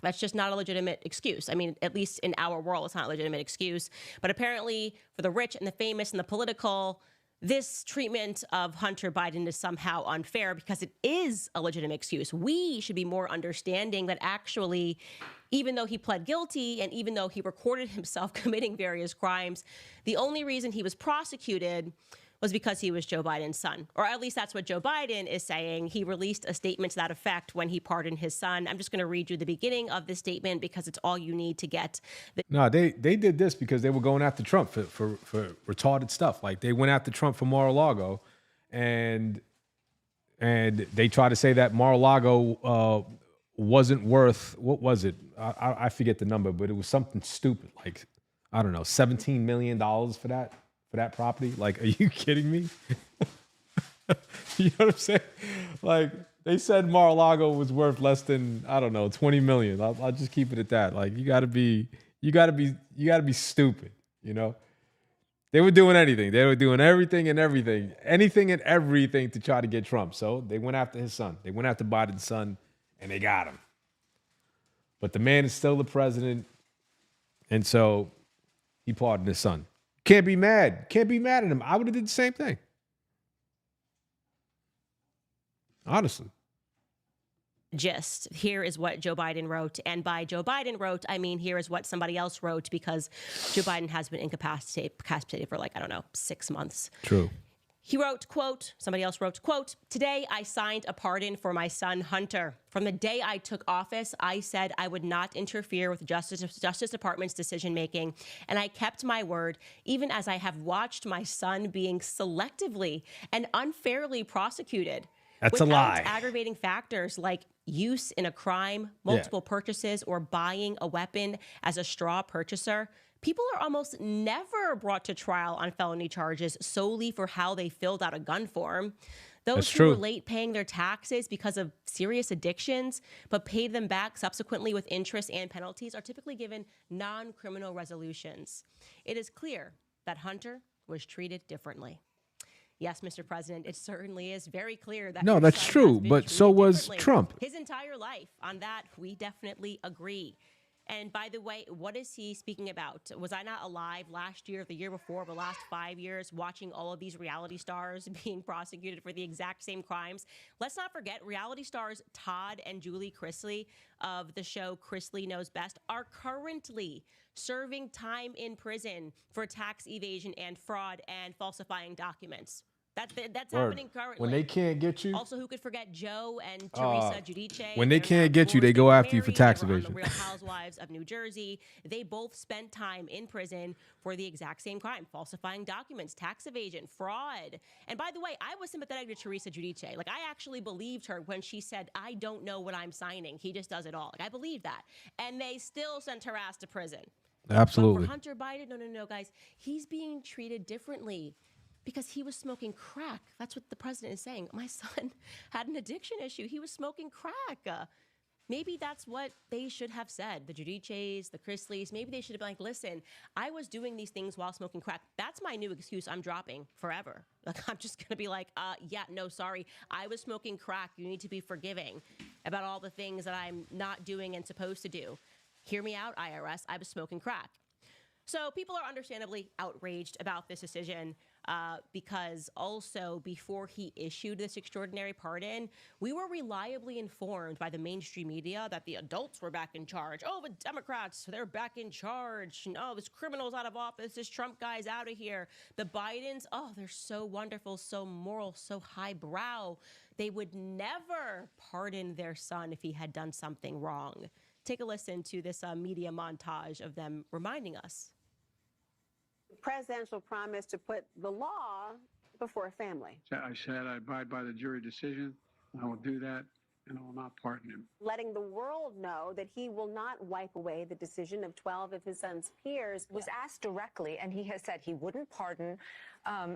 That's just not a legitimate excuse. I mean, at least in our world, it's not a legitimate excuse. But apparently, for the rich and the famous and the political, this treatment of Hunter Biden is somehow unfair because it is a legitimate excuse. We should be more understanding that actually, even though he pled guilty and even though he recorded himself committing various crimes, the only reason he was prosecuted was because he was Joe Biden's son. Or at least that's what Joe Biden is saying. He released a statement to that effect when he pardoned his son. I'm just going to read you the beginning of this statement because it's all you need to get. No, they did this because they were going after Trump for retarded stuff. Like, they went after Trump for Mar-a-Lago, and they tried to say that Mar-a-Lago wasn't worth, what was it? I forget the number, but it was something stupid. Like, I don't know, $17 million for that property. Like, are you kidding me? You know what I'm saying? Like, they said Mar-a-Lago was worth less than, I don't know, 20 million. I'll just keep it at that. Like, you gotta be stupid, you know? They were doing anything. They were doing anything and everything to try to get Trump. So they went after his son. They went after Biden's son, and they got him. But the man is still the president, and so he pardoned his son. Can't be mad. Can't be mad at him. I would have did the same thing. Honestly. Gist. Here is what Joe Biden wrote. And by Joe Biden wrote, I mean, here is what somebody else wrote, because Joe Biden has been incapacitated for 6 months. True. He wrote, quote, somebody else wrote, quote, "Today I signed a pardon for my son, Hunter. From the day I took office, I said I would not interfere with Justice Department's decision-making, and I kept my word, even as I have watched my son being selectively and unfairly prosecuted. That's a lie. Without aggravating factors like use in a crime, multiple purchases, or buying a weapon as a straw purchaser. People are almost never brought to trial on felony charges solely for how they filled out a gun form. Those who were late paying their taxes because of serious addictions, but paid them back subsequently with interest and penalties, are typically given non-criminal resolutions. It is clear that Hunter was treated differently." Yes, Mr. President, it certainly is very clear that. No, that's true, but so was Trump. His entire life. On that, we definitely agree. And by the way, what is he speaking about? Was I not alive last year, the year before, the last 5 years, watching all of these reality stars being prosecuted for the exact same crimes? Let's not forget, reality stars Todd and Julie Chrisley of the show Chrisley Knows Best are currently serving time in prison for tax evasion and fraud and falsifying documents. That's happening currently. When they can't get you. Also, who could forget Joe and Teresa Giudice? When they can't get you, they go after you for tax evasion. The Real Housewives of New Jersey. They both spent time in prison for the exact same crime: falsifying documents, tax evasion, fraud. And by the way, I was sympathetic to Teresa Giudice. I actually believed her when she said, "I don't know what I'm signing. He just does it all." I believe that. And they still sent her ass to prison. Absolutely. But for Hunter Biden, no, guys. He's being treated differently because he was smoking crack. That's what the president is saying. My son had an addiction issue. He was smoking crack. Maybe that's what they should have said. The Giudices, the Chrisleys, maybe they should have been like, "Listen, I was doing these things while smoking crack." That's my new excuse I'm dropping forever. I'm just going to be like, yeah, no, sorry. I was smoking crack. You need to be forgiving about all the things that I'm not doing and supposed to do. Hear me out, IRS. I was smoking crack. So people are understandably outraged about this decision because also before he issued this extraordinary pardon, we were reliably informed by the mainstream media that the adults were back in charge. Oh, the Democrats, they're back in charge. No, this criminal's out of office. This Trump guy's out of here. The Bidens, oh, they're so wonderful, so moral, so highbrow. They would never pardon their son if he had done something wrong. Take a listen to this media montage of them reminding us. The presidential promise to put the law before family. I said I abide by the jury decision. I will do that, and I will not pardon him. Letting the world know that he will not wipe away the decision of 12 of his son's peers. Was asked directly, and he has said he wouldn't pardon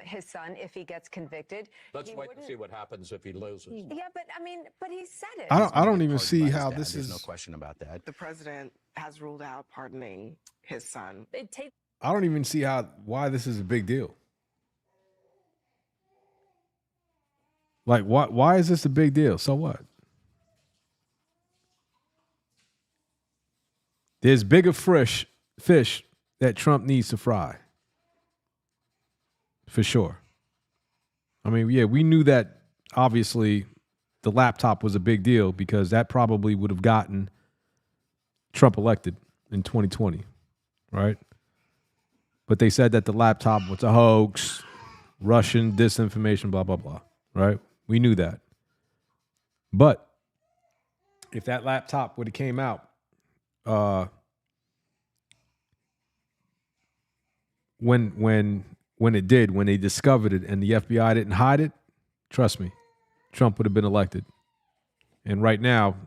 his son if he gets convicted. Let's wait and see what happens if he loses. Yeah, but he said it. I don't even see how this is. There's no question about that. The president has ruled out pardoning his son. I don't even see why this is a big deal. Like, why is this a big deal? So what? There's bigger fish that Trump needs to fry. For sure. I mean, yeah, we knew that obviously the laptop was a big deal because that probably would have gotten Trump elected in 2020, right? But they said that the laptop was a hoax, Russian disinformation, blah, blah, blah, right? We knew that. But if that laptop would have came out when they discovered it and the FBI didn't hide it, trust me, Trump would have been elected. And right now,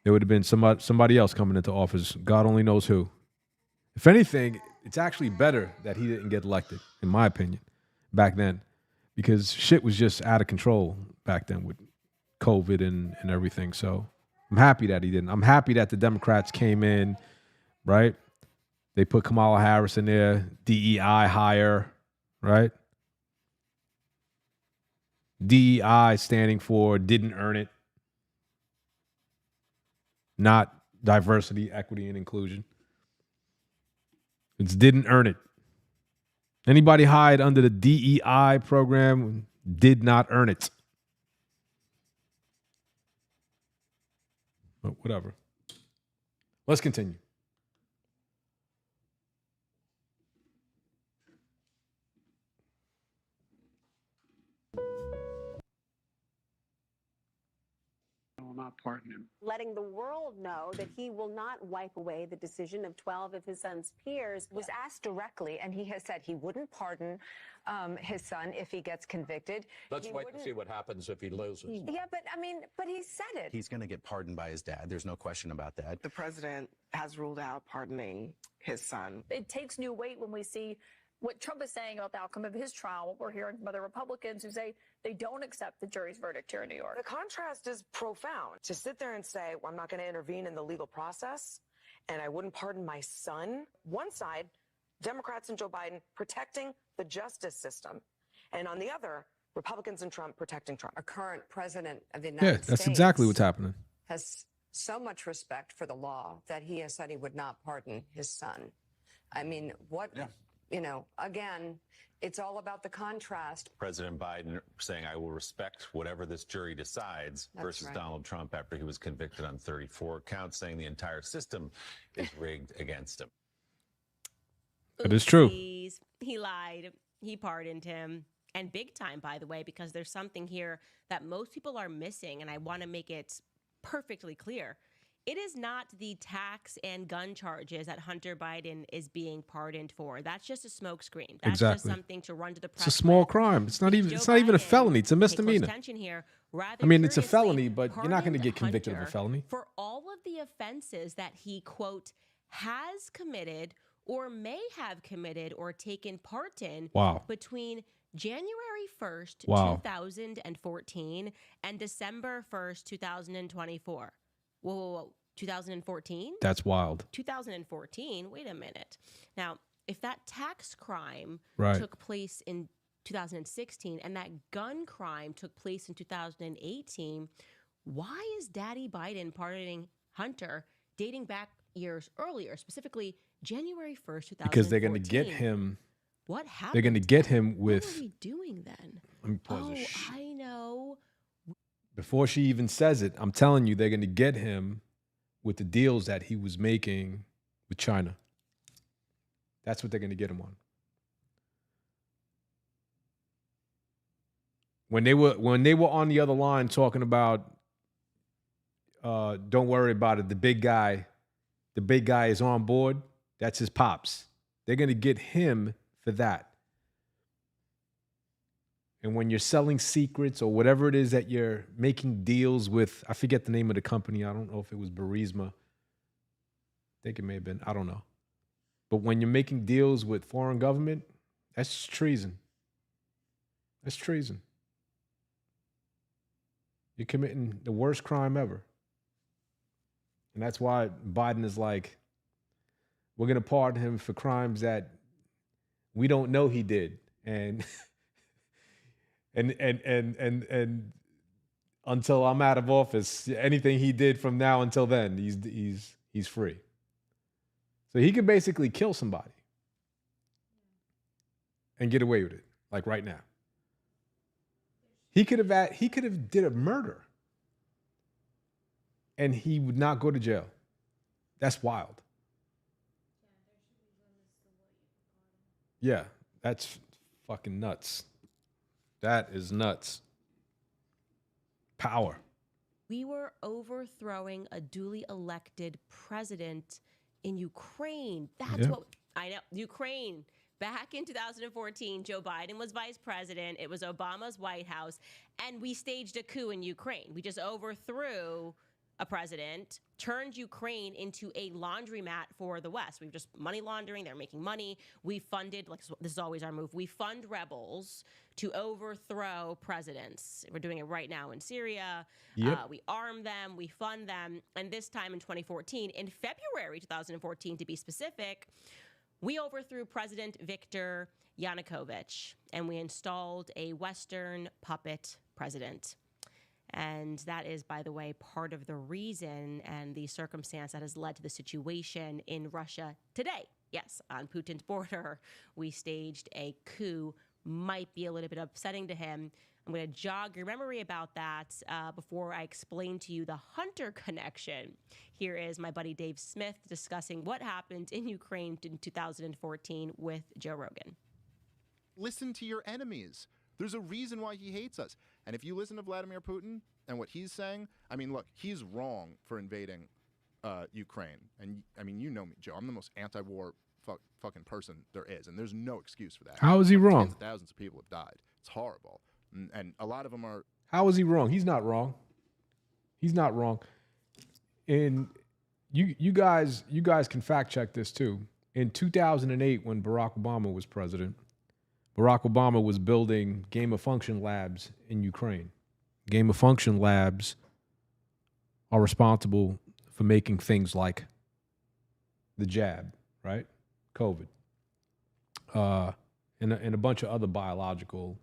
there would have been somebody else coming into office. God only knows who. If anything, it's actually better that he didn't get elected, in my opinion, back then, because shit was just out of control back then with COVID and everything. So I'm happy that he didn't. I'm happy that the Democrats came in, right? They put Kamala Harris in there, DEI hire, right? DEI standing for didn't earn it, not diversity, equity, and inclusion. It didn't earn it. Anybody hired under the DEI program did not earn it. But whatever. Let's continue. I will not pardon him. letting the world know that he will not wipe away the decision of 12 of his son's peers. Was asked directly, and he has said he wouldn't pardon his son if he gets convicted. Let's wait and see what happens if he loses. Yeah, but I mean, but he said it. He's going to get pardoned by his dad. There's no question about that. The president has ruled out pardoning his son. It takes new weight when we see what Trump is saying about the outcome of his trial, what we're hearing from other Republicans who say they don't accept the jury's verdict here in New York. The contrast is profound. To sit there and say, well, I'm not going to intervene in the legal process and I wouldn't pardon my son. One side, Democrats and Joe Biden protecting the justice system. And on the other, Republicans and Trump protecting Trump. Our current president of the United States. Yeah, that's exactly what's happening. Has so much respect for the law that he has said he would not pardon his son. I mean, what... Yeah. You know, again, it's all about the contrast. President Biden saying, I will respect whatever this jury decides, versus Donald Trump after he was convicted on 34 counts, saying the entire system is rigged against him. It is true. He lied. He pardoned him. And big time, by the way, because there's something here that most people are missing, and I want to make it perfectly clear. It is not the tax and gun charges that Hunter Biden is being pardoned for. That's just a smokescreen. That's just something to run to the press. It's a small crime. It's not even. It's not even a felony. It's a misdemeanor. I mean, it's a felony, but you're not going to get convicted of a felony for all of the offenses that he quote has committed or may have committed or taken part in. Wow. Between January 1st, 2014, and December 1st, 2024. Whoa, 2014? That's wild. 2014? Wait a minute. Now, if that tax crime took place in 2016 and that gun crime took place in 2018, why is Daddy Biden pardoning Hunter dating back years earlier, specifically January 1st, 2014? Because they're going to get him. What happened? They're going to get him with. What are we doing then? Let me pause this. I know. Before she even says it, I'm telling you, they're going to get him with the deals that he was making with China. That's what they're going to get him on. When they were on the other line talking about, don't worry about it, the big guy is on board. That's his pops. They're going to get him for that. And when you're selling secrets or whatever it is that you're making deals with, I forget the name of the company. I don't know if it was Burisma. I think it may have been. I don't know. But when you're making deals with foreign government, that's treason. That's treason. You're committing the worst crime ever. And that's why Biden is like, we're going to pardon him for crimes that we don't know he did. And And until I'm out of office, anything he did from now until then, he's free. So he could basically kill somebody and get away with it, like right now. He could have did a murder, and he would not go to jail. That's wild. Yeah, that's fucking nuts. That is nuts. Power. We were overthrowing a duly elected president in Ukraine. That's what I know. Ukraine. Back in 2014, Joe Biden was vice president. It was Obama's White House. And we staged a coup in Ukraine. We just overthrew a president, turned Ukraine into a laundromat for the West. We've just money laundering. They're making money. We funded, like this is always our move, we fund rebels to overthrow presidents. We're doing it right now in Syria. Yep. We arm them, we fund them. And this time in 2014, in February 2014 to be specific, we overthrew President Viktor Yanukovych and we installed a Western puppet president. And that is, by the way, part of the reason and the circumstance that has led to the situation in Russia today. yes, on Putin's border, we staged a coup. Might be a little bit upsetting to him. I'm going to jog your memory about that before I explain to you the Hunter connection. Here is my buddy Dave Smith discussing what happened in Ukraine in 2014 with Joe Rogan. Listen to your enemies. There's a reason why he hates us. And if you listen to Vladimir Putin and what he's saying, I mean, look, he's wrong for invading Ukraine. And I mean, you know me, Joe. I'm the most anti-war fucking person there is. And there's no excuse for that. How is he wrong? Tens of thousands of people have died. It's horrible. And a lot of them are. How is he wrong? He's not wrong. He's not wrong. And you guys can fact check this too. In 2008, when Barack Obama was president, Barack Obama was building gain of function labs in Ukraine. Gain of function labs are responsible for making things like the jab, right? COVID, and a bunch of other biological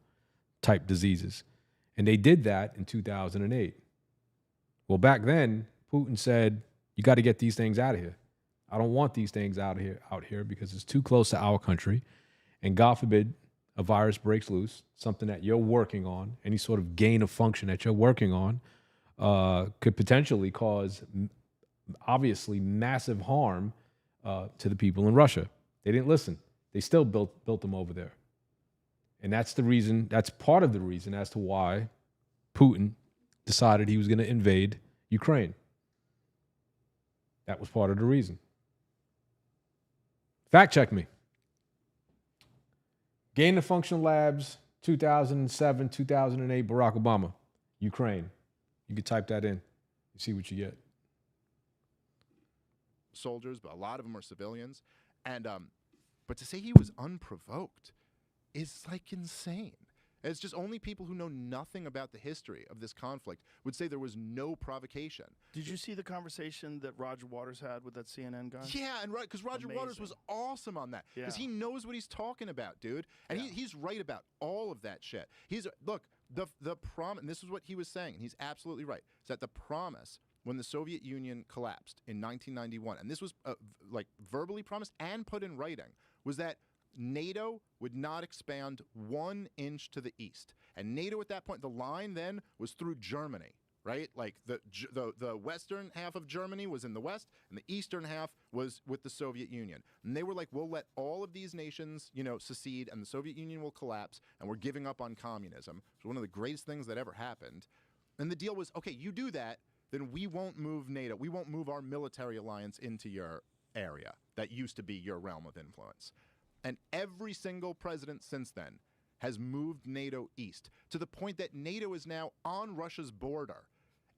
type diseases. And they did that in 2008. Well, back then, Putin said, you got to get these things out of here. I don't want these things out here because it's too close to our country. And God forbid a virus breaks loose, something that you're working on, any sort of gain of function that you're working on, could potentially cause, obviously, massive harm to the people in Russia. They didn't listen. They still built them over there. And that's the reason, that's part of the reason as to why Putin decided he was going to invade Ukraine. That was part of the reason. Fact check me. Gain of Function Labs, 2007, 2008, Barack Obama, Ukraine. You can type that in. You see what you get. Soldiers, but a lot of them are civilians. And but to say he was unprovoked is like insane. It's just only people who know nothing about the history of this conflict would say there was no provocation. Did you see the conversation that Roger Waters had with that CNN guy? Yeah, and right, because Roger Waters was awesome on that. Because he knows what he's talking about, dude. And he's right about all of that shit. Look, the promise, and this is what he was saying, and he's absolutely right, is that the promise when the Soviet Union collapsed in 1991, and this was like verbally promised and put in writing, was that NATO would not expand 1 inch to the east. And NATO at that point, the line then was through Germany, right? Like the western half of Germany was in the west, and the eastern half was with the Soviet Union. And they were like, we'll let all of these nations, secede, and the Soviet Union will collapse, and we're giving up on communism. It's one of the greatest things that ever happened. And the deal was, okay, you do that, then we won't move NATO. We won't move our military alliance into your area that used to be your realm of influence. And every single president since then has moved NATO east to the point that NATO is now on Russia's border.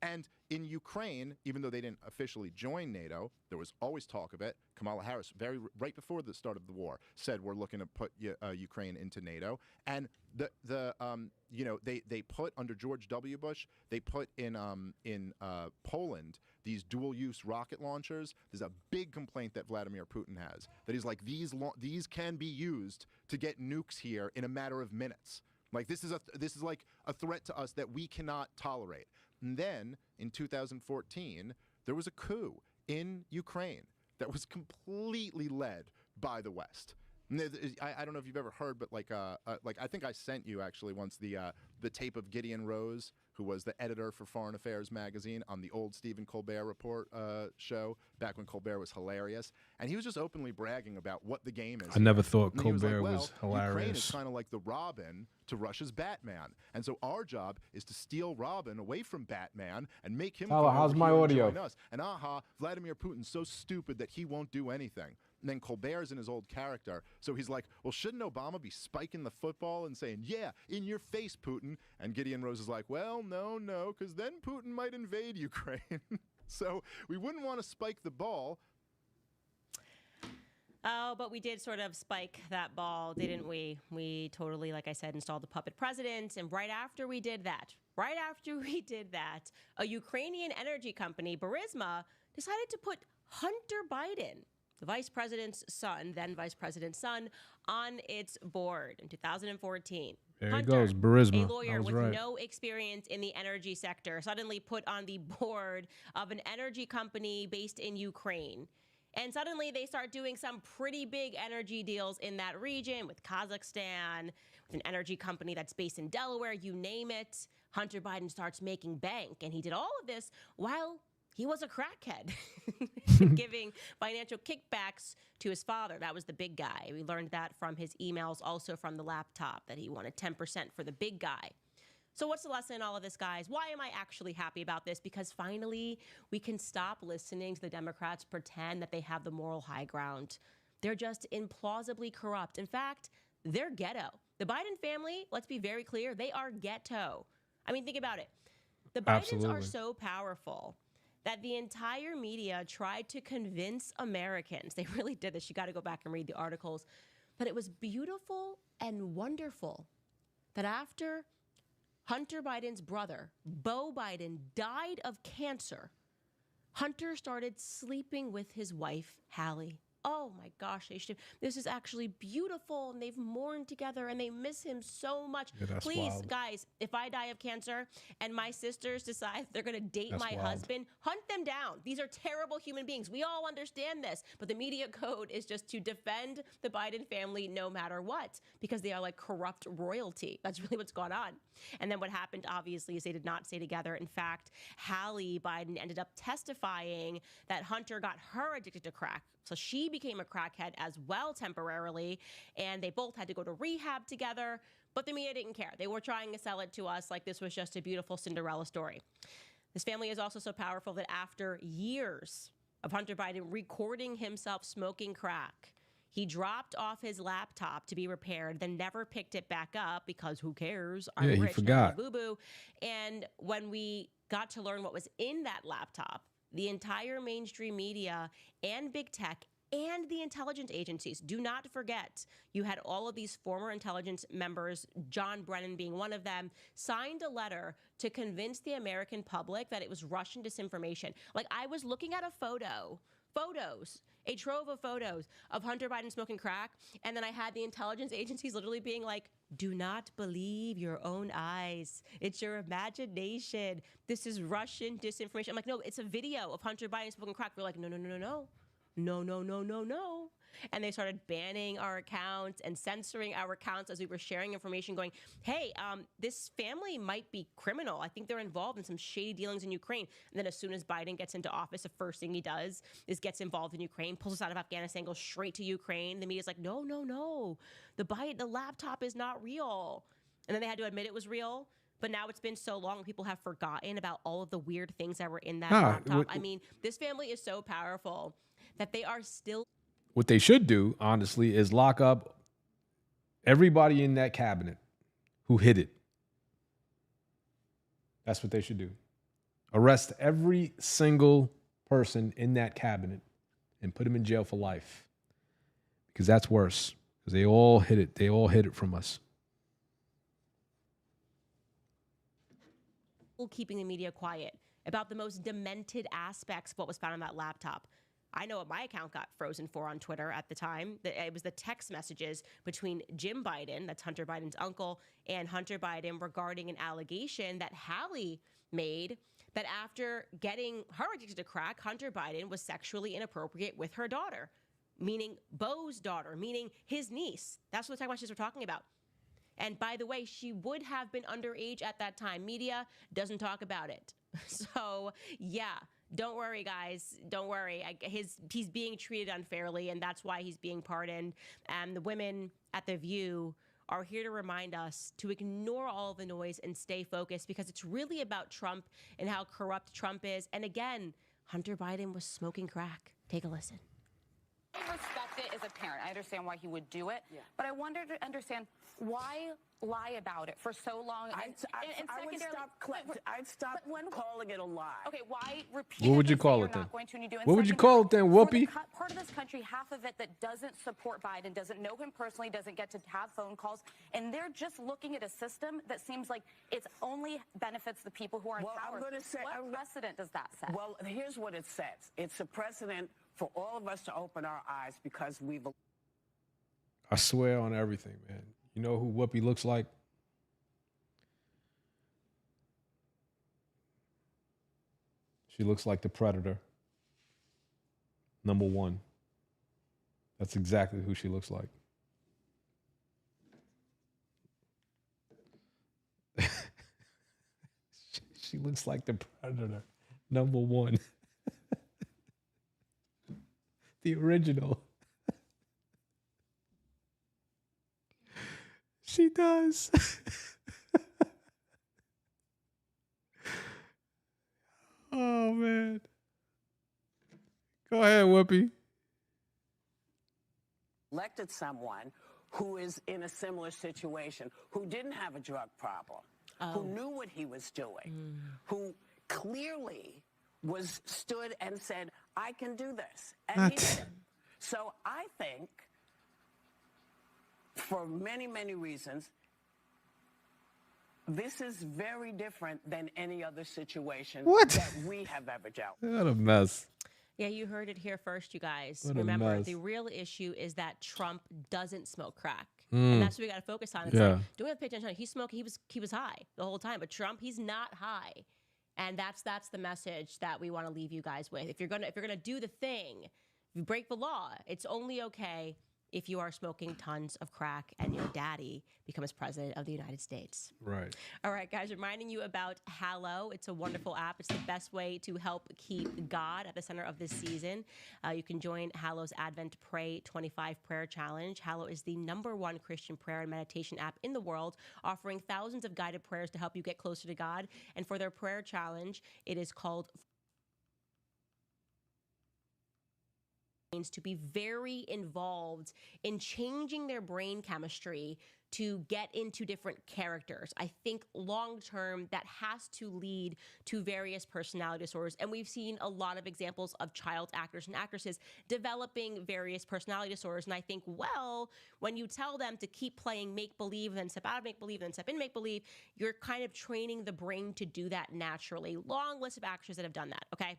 And in Ukraine, even though they didn't officially join NATO, there was always talk of it. Kamala Harris, right before the start of the war, said we're looking to put Ukraine into NATO. And they put under George W. Bush, they put in Poland these dual-use rocket launchers. There's a big complaint that Vladimir Putin has, that he's like, these can be used to get nukes here in a matter of minutes. Like this is like a threat to us that we cannot tolerate. And then in 2014, there was a coup in Ukraine that was completely led by the West. I don't know if you've ever heard, but like I think I sent you actually once the tape of Gideon Rose, who was the editor for Foreign Affairs magazine on the old Stephen Colbert Report show back when Colbert was hilarious, and he was just openly bragging about what the game is. I never thought was Colbert like, was hilarious. Ukraine is kind of like the Robin to Russia's Batman, and so our job is to steal Robin away from Batman and make him. Tyler, how's my audio? Join us. And Vladimir Putin's so stupid that he won't do anything. And then Colbert's in his old character. So he's like, well, shouldn't Obama be spiking the football and saying, yeah, in your face, Putin? And Gideon Rose is like, well, no, because then Putin might invade Ukraine. So we wouldn't want to spike the ball. Oh, but we did sort of spike that ball, didn't we? We totally, like I said, installed the puppet president. And right after we did that, a Ukrainian energy company, Burisma, decided to put Hunter Biden, the vice president's son, then vice president's son, on its board in 2014. There Hunter, he goes, Burisma. a lawyer with right. no experience in the energy sector, suddenly put on the board of an energy company based in Ukraine. And suddenly they start doing some pretty big energy deals in that region with Kazakhstan, with an energy company that's based in Delaware, you name it. Hunter Biden starts making bank. And he did all of this while he was a crackhead, giving financial kickbacks to his father. That was the big guy. We learned that from his emails, also from the laptop, that he wanted 10% for the big guy. So what's the lesson in all of this, guys? Why am I actually happy about this? Because finally, we can stop listening to the Democrats pretend that they have the moral high ground. They're just implausibly corrupt. In fact, they're ghetto. The Biden family, let's be very clear, they are ghetto. I mean, think about it. The Bidens are so powerful that the entire media tried to convince Americans, they really did this, you got to go back and read the articles, that it was beautiful and wonderful that after Hunter Biden's brother, Beau Biden, died of cancer, Hunter started sleeping with his wife, Hallie. Oh my gosh, this is actually beautiful, and they've mourned together, and they miss him so much. Yeah, Please, wild. guys, if I die of cancer and my sisters decide they're going to date my husband, hunt them down. These are terrible human beings. We all understand this, but the media code is just to defend the Biden family no matter what, because they are like corrupt royalty. That's really what's going on. And then what happened, obviously, is they did not stay together. In fact, Hallie Biden ended up testifying that Hunter got her addicted to crack. So she became a crackhead as well temporarily, and they both had to go to rehab together, but the media didn't care. They were trying to sell it to us like this was just a beautiful Cinderella story. This family is also so powerful that after years of Hunter Biden recording himself smoking crack, he dropped off his laptop to be repaired, then never picked it back up because who cares? I'm Yeah, he rich, forgot. boo-boo. And when we got to learn what was in that laptop, the entire mainstream media and big tech and the intelligence agencies, do not forget, you had all of these former intelligence members, John Brennan being one of them, signed a letter to convince the American public that it was Russian disinformation. Like, I was looking at a a trove of photos of Hunter Biden smoking crack, and then I had the intelligence agencies literally being like, do not believe your own eyes. It's your imagination. This is Russian disinformation. I'm like, no, it's a video of Hunter Biden smoking crack. We're like, no. No. And they started banning our accounts and censoring our accounts as we were sharing information going, hey, this family might be criminal. I think they're involved in some shady dealings in Ukraine. And then as soon as Biden gets into office, the first thing he does is gets involved in Ukraine, pulls us out of Afghanistan, goes straight to Ukraine. The media's like, no. The laptop is not real. And then they had to admit it was real. But now it's been so long, people have forgotten about all of the weird things that were in that laptop. I mean, this family is so powerful that they are still... What they should do, honestly, is lock up everybody in that cabinet who hid it. That's what they should do. Arrest every single person in that cabinet and put them in jail for life. Because that's worse. Because they all hid it. They all hid it from us. Keeping the media quiet about the most demented aspects of what was found on that laptop. I know what my account got frozen for on Twitter at the time. It was the text messages between Jim Biden, that's Hunter Biden's uncle, and Hunter Biden regarding an allegation that Hallie made that after getting her addicted to crack, Hunter Biden was sexually inappropriate with her daughter, meaning Beau's daughter, meaning his niece. That's what the text messages were talking about. And by the way, she would have been underage at that time. Media doesn't talk about it. So, yeah, don't worry, guys. Don't worry. He's being treated unfairly, and that's why he's being pardoned. And the women at The View are here to remind us to ignore all the noise and stay focused, because it's really about Trump and how corrupt Trump is. And again, Hunter Biden was smoking crack. Take a listen. I respect it as a parent. I understand why he would do it, but I wonder to understand why lie about it for so long. I'd stop calling it a lie. Okay, why repeat? What would you call it then? What What would you call it then, Whoopi? Part of this country, half of it that doesn't support Biden, doesn't know him personally, doesn't get to have phone calls, and they're just looking at a system that seems like it only benefits the people who are in power. I'm going to say, what precedent does that set? Well, here's what it says. It's a precedent for all of us to open our eyes, because we've... I swear on everything, man. You know who Whoopi looks like? She looks like the Predator. #1. That's exactly who she looks like. She looks like the Predator, #1. The original. She does. Oh, man. Go ahead, Whoopi. Elected someone who is in a similar situation, who didn't have a drug problem, who knew what he was doing, who clearly stood and said, I can do this. And he did it. So I think, for many, many reasons, this is very different than any other situation that we have ever dealt with. What a mess. Yeah, you heard it here first, you guys. What a Remember, mess. the real issue is that Trump doesn't smoke crack. Mm. And that's what we got to focus on. It's Yeah. like, don't we have to pay attention? He smoked, he was high the whole time. But Trump, he's not high. And that's the message that we want to leave you guys with. If you're gonna do the thing, if you break the law, it's only okay if you are smoking tons of crack and your daddy becomes president of the United States. Right. All right, guys, reminding you about Hallow. It's a wonderful app. It's the best way to help keep God at the center of this season. You can join Hallow's Advent Pray 25 Prayer Challenge. Hallow is the #1 Christian prayer and meditation app in the world, offering thousands of guided prayers to help you get closer to God. And for their prayer challenge, it is called to be very involved in changing their brain chemistry to get into different characters. I think long term that has to lead to various personality disorders. And we've seen a lot of examples of child actors and actresses developing various personality disorders. And I think, well, when you tell them to keep playing make-believe and then step out of make-believe and then step in make-believe, you're kind of training the brain to do that naturally. Long list of actors that have done that, okay?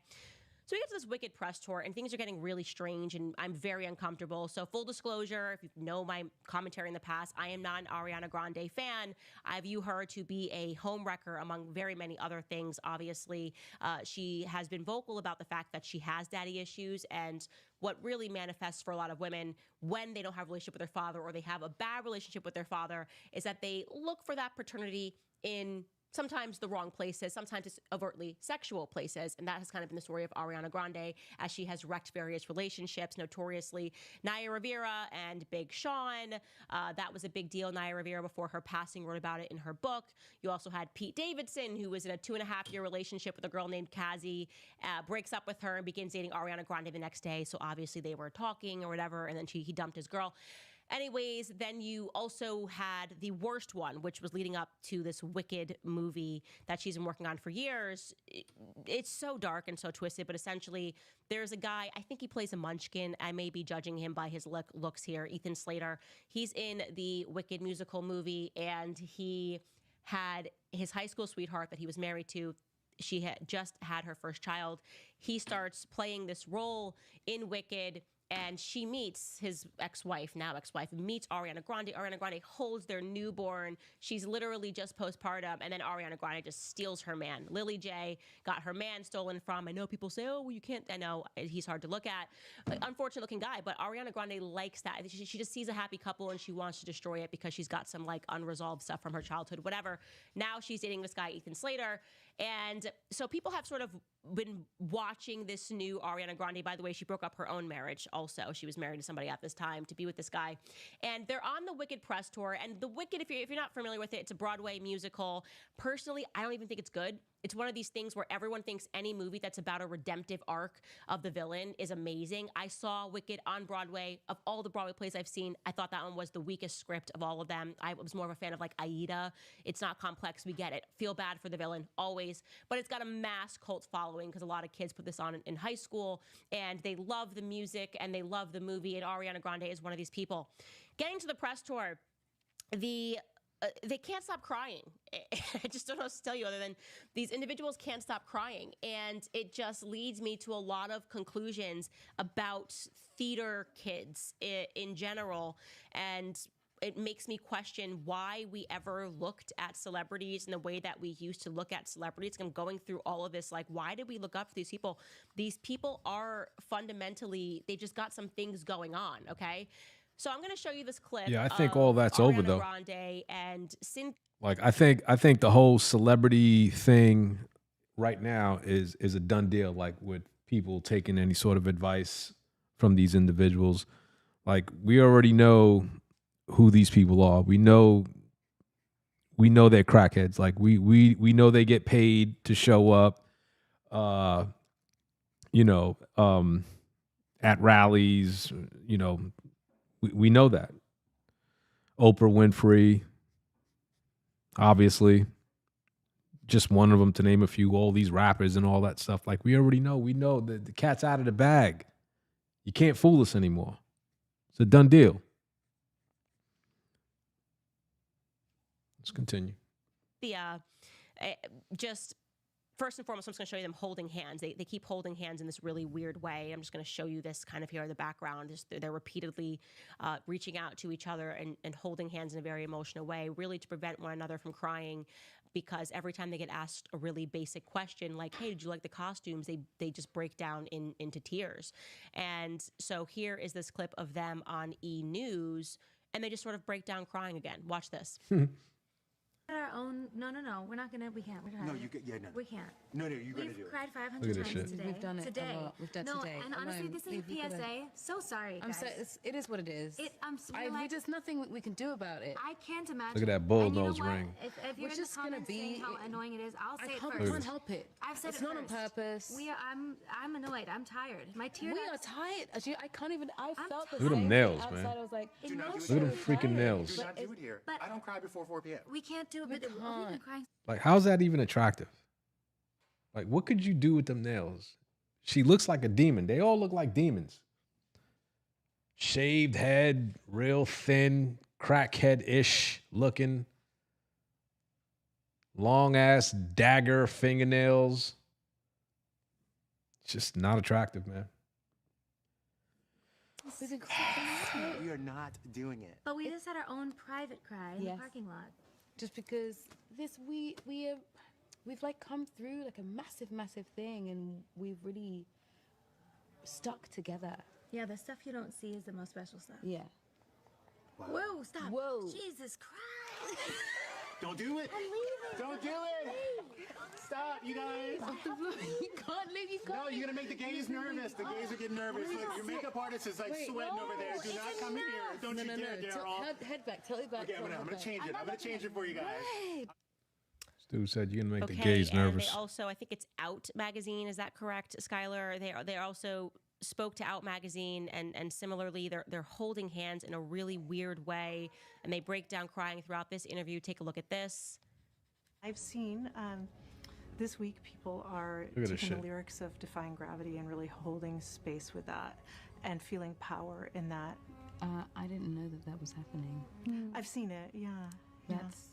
So we get to this Wicked press tour, and things are getting really strange, and I'm very uncomfortable. So full disclosure, if you know my commentary in the past, I am not an Ariana Grande fan. I view her to be a homewrecker among very many other things, obviously. She has been vocal about the fact that she has daddy issues, and what really manifests for a lot of women when they don't have a relationship with their father or they have a bad relationship with their father is that they look for that paternity in sometimes the wrong places, sometimes it's overtly sexual places. And that has kind of been the story of Ariana Grande as she has wrecked various relationships, notoriously Naya Rivera and Big Sean. That was a big deal. Naya Rivera, before her passing, wrote about it in her book. You also had Pete Davidson, who was in a 2.5-year relationship with a girl named Cassie, breaks up with her and begins dating Ariana Grande the next day. So obviously they were talking or whatever, and then he dumped his girl. Anyways, then you also had the worst one, which was leading up to this Wicked movie that she's been working on for years. It's so dark and so twisted, but essentially there's a guy, I think he plays a munchkin. I may be judging him by his looks here, Ethan Slater. He's in the Wicked musical movie, and he had his high school sweetheart that he was married to. She had just had her first child. He starts playing this role in Wicked, and she meets his ex-wife, meets Ariana Grande. Ariana Grande holds their newborn. She's literally just postpartum, and then Ariana Grande just steals her man. Lily J got her man stolen from. I know people say, oh, well, you can't. I know he's hard to look at. Unfortunate looking guy, but Ariana Grande likes that. She just sees a happy couple, and she wants to destroy it because she's got some like unresolved stuff from her childhood, whatever. Now she's dating this guy, Ethan Slater. And so people have sort of been watching this new Ariana Grande. By the way, she broke up her own marriage also. She was married to somebody at this time to be with this guy. And they're on the Wicked press tour. And the Wicked, if you're not familiar with it, it's a Broadway musical. Personally, I don't even think it's good. It's one of these things where everyone thinks any movie that's about a redemptive arc of the villain is amazing. I saw Wicked on Broadway. Of all the Broadway plays I've seen, I thought that one was the weakest script of all of them. I was more of a fan of like Aida. It's not complex. We get it. Feel bad for the villain, always. But it's got a mass cult following because a lot of kids put this on in high school, and they love the music and they love the movie, and Ariana Grande is one of these people. Getting to the press tour, they can't stop crying. I just don't know what to tell you other than these individuals can't stop crying. And it just leads me to a lot of conclusions about theater kids in general. And it makes me question why we ever looked at celebrities in the way that we used to look at celebrities. I'm going through all of this, like, why did we look up for these people? These people are fundamentally, they just got some things going on, okay? So I'm going to show you this clip. Yeah, I think all that's over, though. Grande and Like, I think the whole celebrity thing right now is a done deal, like with people taking any sort of advice from these individuals. Like, we already know who these people are. We know they're crackheads. Like, we know they get paid to show up at rallies, we know that. Oprah Winfrey, obviously, just one of them to name a few, all these rappers and all that stuff. Like, we already know. We know that the cat's out of the bag. You can't fool us anymore. It's a done deal. Let's continue. Just first and foremost, I'm just going to show you them holding hands. They keep holding hands in this really weird way. I'm just going to show you this kind of here in the background. They're repeatedly reaching out to each other and holding hands in a very emotional way, really to prevent one another from crying, because every time they get asked a really basic question like, hey, did you like the costumes? They just break down into tears. And so here is this clip of them on E! News, and they just sort of break down crying again. Watch this. Our own. No, we're not gonna. We can't. We're trying. No, you get. Yeah, no. We can't. No, you're gonna do it. We've cried 500 Look at this times shit. today. We've done it today. a lot. We've done no, today. and honestly, Alone. this is PSA. So sorry, I'm guys. so, it is what it is. There's nothing we can do about it. I can't imagine. Look at that bullnose ring. If you're We're in just the gonna comments be. saying how annoying it is, I'll say it I first. can't help it. I've said it's it not first. on purpose. I'm annoyed. I'm tired. My tear. We are tired. I can't even. I felt the Look at them same nails, outside. man. I was like, Do not do it Look at here. them freaking nails. Do not do it here. I don't cry before 4 p.m. We can't do it. But we've been crying. Like, how's that even attractive? Like, what could you do with them nails? She looks like a demon. They all look like demons. Shaved head, real thin, crackhead-ish looking. Long-ass dagger fingernails. It's just not attractive, man. We are not doing it. But we just had our own private cry in the parking lot. just because we've like come through like a massive thing, and we've really stuck together. Yeah, the stuff you don't see is the most special stuff. Yeah. Wow. Whoa, stop. Whoa. Jesus Christ. Don't do it. I'm leaving. Don't do it. Stop, you guys. You can't leave. You can't. No, you're gonna make the gays nervous. The gays are getting nervous. Look, your makeup artist is like sweating over there. Do not come in here. Don't you dare, Daryl. Head back. Tell it back. Okay, I'm gonna change it. I'm gonna change it for you guys. Stu said you're gonna make the gays nervous. And they also, I think it's Out magazine. Is that correct, Skylar? They also spoke to Out magazine, and similarly, they're holding hands in a really weird way, and they break down crying throughout this interview. Take a look at this. I've seen this week people are taking the lyrics of Defying Gravity and really holding space with that and feeling power in that. I didn't know that was happening. I've seen it, yeah. That's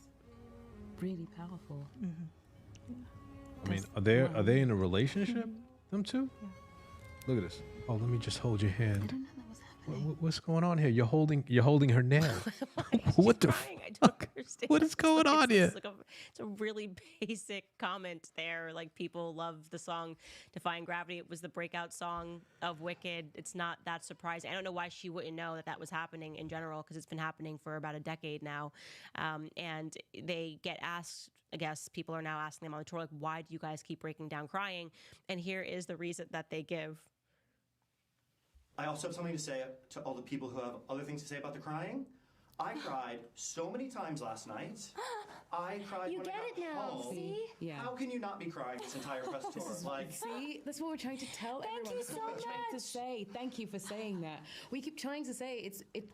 really powerful. I mean, are they in a relationship? Them two? Yeah. Look at this. Oh, let me just hold your hand. I didn't know that was happening. What's going on here? You're holding her nail. What the fuck? I don't understand. What is going on here? It's a really basic comment there. Like, people love the song Defying Gravity. It was the breakout song of Wicked. It's not that surprising. I don't know why she wouldn't know that was happening in general, because it's been happening for about a decade now. And they get asked, I guess people are now asking them on the tour, like, why do you guys keep breaking down crying? And here is the reason that they give. I also have something to say to all the people who have other things to say about the crying. I cried so many times last night. I cried You when get I got it now, home. see? Yeah. How can you not be crying this entire press tour? Like, See, that's what we're trying to tell everyone. you That's what so we're trying to much. say. Thank you for saying that. We keep trying to say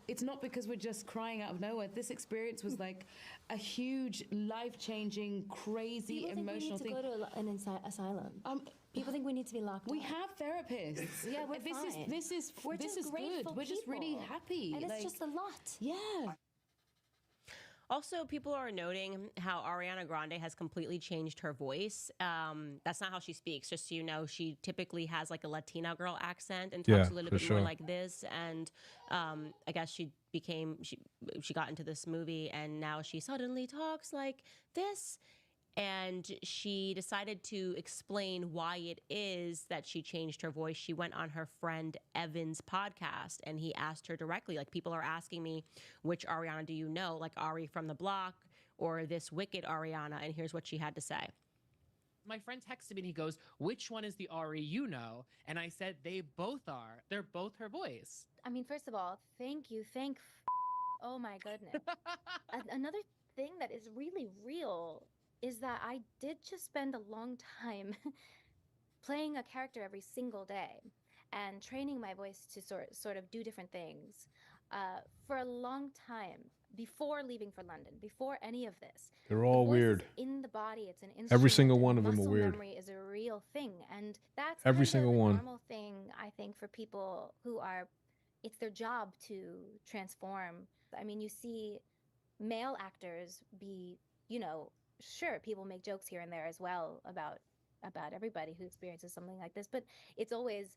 it's not because we're just crying out of nowhere. This experience was like a huge, life-changing, crazy, People emotional think we thing. need to go to an asylum. People think we need to be locked We up. have therapists. Yeah, we're fine. This is We're just good. grateful We're just really people. happy. And it's Like, just a lot. yeah. Also, people are noting how Ariana Grande has completely changed her voice. That's not how she speaks. Just so you know, she typically has like a Latina girl accent and talks a little bit more like this. And I guess she got into this movie, and now she suddenly talks like this. And she decided to explain why it is that she changed her voice. She went on her friend Evan's podcast, and he asked her directly, like, people are asking me, which Ariana do you know? Like Ari from the Block or this wicked Ariana? And here's what she had to say. My friend texted me and he goes, which one is the Ari you know? And I said, they both are. They're both her voice. I mean, first of all, thank you. Oh my goodness. Another thing that is really real is that I did just spend a long time playing a character every single day and training my voice to sort of do different things for a long time before leaving for London, before any of this. They're all weird. In the body, it's an instrument. Every single one of them are muscle weird. Memory is a real thing, and that's every kind single of a one. normal thing, I think, for people who are. It's their job to transform. I mean, you see male actors be, sure, people make jokes here and there as well about everybody who experiences something like this, but it's always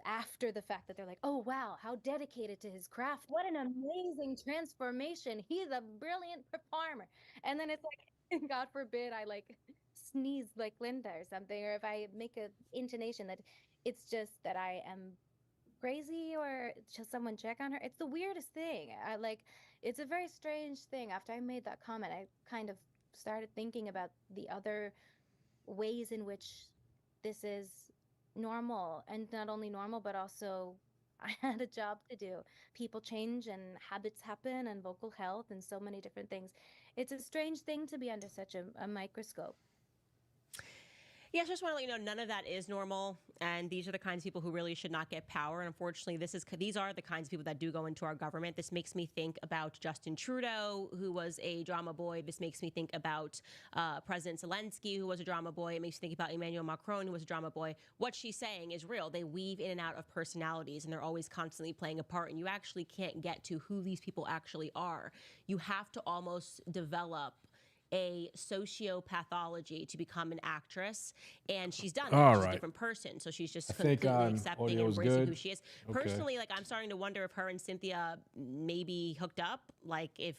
after the fact that they're like, oh wow, how dedicated to his craft, what an amazing transformation, he's a brilliant performer. And then it's like, God forbid I like sneeze like Linda or something, or if I make an intonation that it's just that I am crazy, or should someone check on her. It's the weirdest thing. It's a very strange thing. After I made that comment, I kind of started thinking about the other ways in which this is normal, and not only normal, but also I had a job to do. People change and habits happen and vocal health and so many different things. It's a strange thing to be under such a microscope. Yeah, so I just want to let you know, none of that is normal, and these are the kinds of people who really should not get power. And unfortunately, these are the kinds of people that do go into our government. This makes me think about Justin Trudeau, who was a drama boy. This makes me think about President Zelensky, who was a drama boy. It makes me think about Emmanuel Macron, who was a drama boy. What she's saying is real. They weave in and out of personalities, and they're always constantly playing a part, and you actually can't get to who these people actually are. You have to almost develop a sociopathology to become an actress, and she's done that. She's a different person, so she's just completely accepting and embracing who she is. Personally, I'm starting to wonder if her and Cynthia maybe hooked up, like if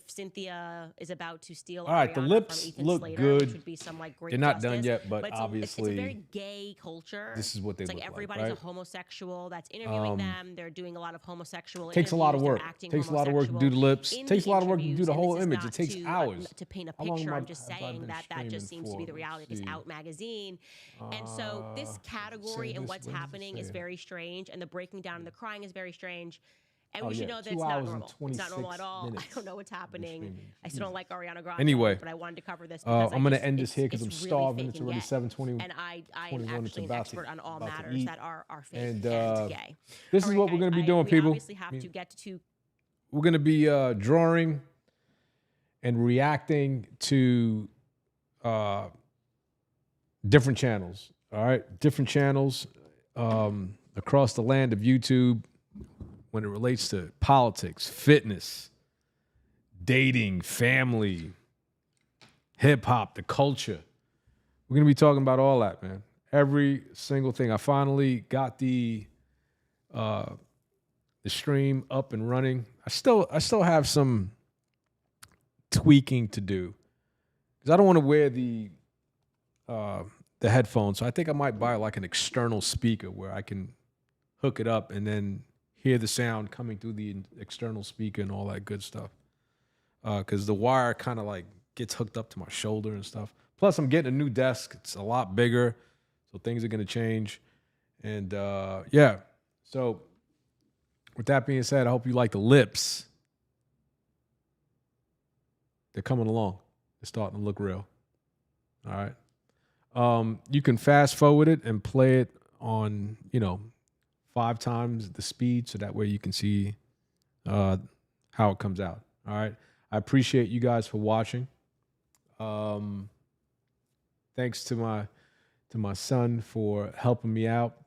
Cynthia is about to steal Ariana the lips from Ethan look Slater, good. which would be some great They're not justice. done yet, but it's obviously it's a very gay culture. This is what they it's look like, everybody's right? a homosexual that's interviewing them. They're doing a lot of homosexual Takes a lot of interviews. work. They're Takes a lot of work to do the lips. in Takes a the lot of work to do interviews, the and whole this is image. not It takes to, hours. to paint a How long picture. have I'm just I saying been that just seems to be the streaming reality of this for? Out magazine. And so this category and what's happening is very strange, and the breaking down and the crying is very strange. And we should know that it's not normal. It's not normal at all. I don't know what's happening. I still don't like Ariana Grande. Anyway, but I wanted to cover this because I'm going to end this here because I'm starving. It's already 7:20. And I am actually an expert on all matters that are fake and gay. This is what we're going to be doing, people. We obviously have to get to. We're going to be drawing and reacting to different channels. All right, different channels across the land of YouTube. When it relates to politics, fitness, dating, family, hip hop, the culture. We're going to be talking about all that, man. Every single thing. I finally got the stream up and running. I still have some tweaking to do because I don't want to wear the headphones. So I think I might buy like an external speaker where I can hook it up and then hear the sound coming through the external speaker and all that good stuff. Because the wire kind of like gets hooked up to my shoulder and stuff. Plus, I'm getting a new desk. It's a lot bigger, so things are going to change. And yeah, so with that being said, I hope you like the lips. They're coming along. They're starting to look real. All right. You can fast forward it and play it on, 5 times the speed, so that way you can see how it comes out. All right. I appreciate you guys for watching. Thanks to my son for helping me out,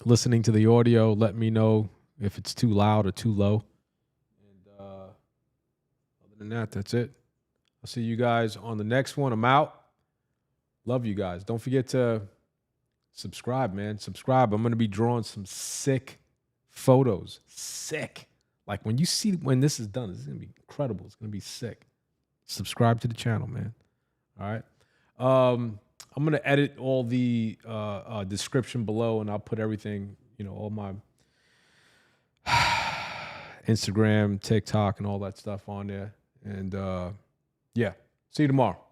listening to the audio, let me know if it's too loud or too low. And other Other than that, that's it. I'll see you guys on the next one. I'm out. Love you guys. Don't forget to subscribe, man. Subscribe. I'm going to be drawing some sick photos. Sick. Like when you see when this is done, it's going to be incredible. It's going to be sick. Subscribe to the channel, man. All right. I'm going to edit all the description below, and I'll put everything, all my Instagram, TikTok, and all that stuff on there. And yeah, see you tomorrow.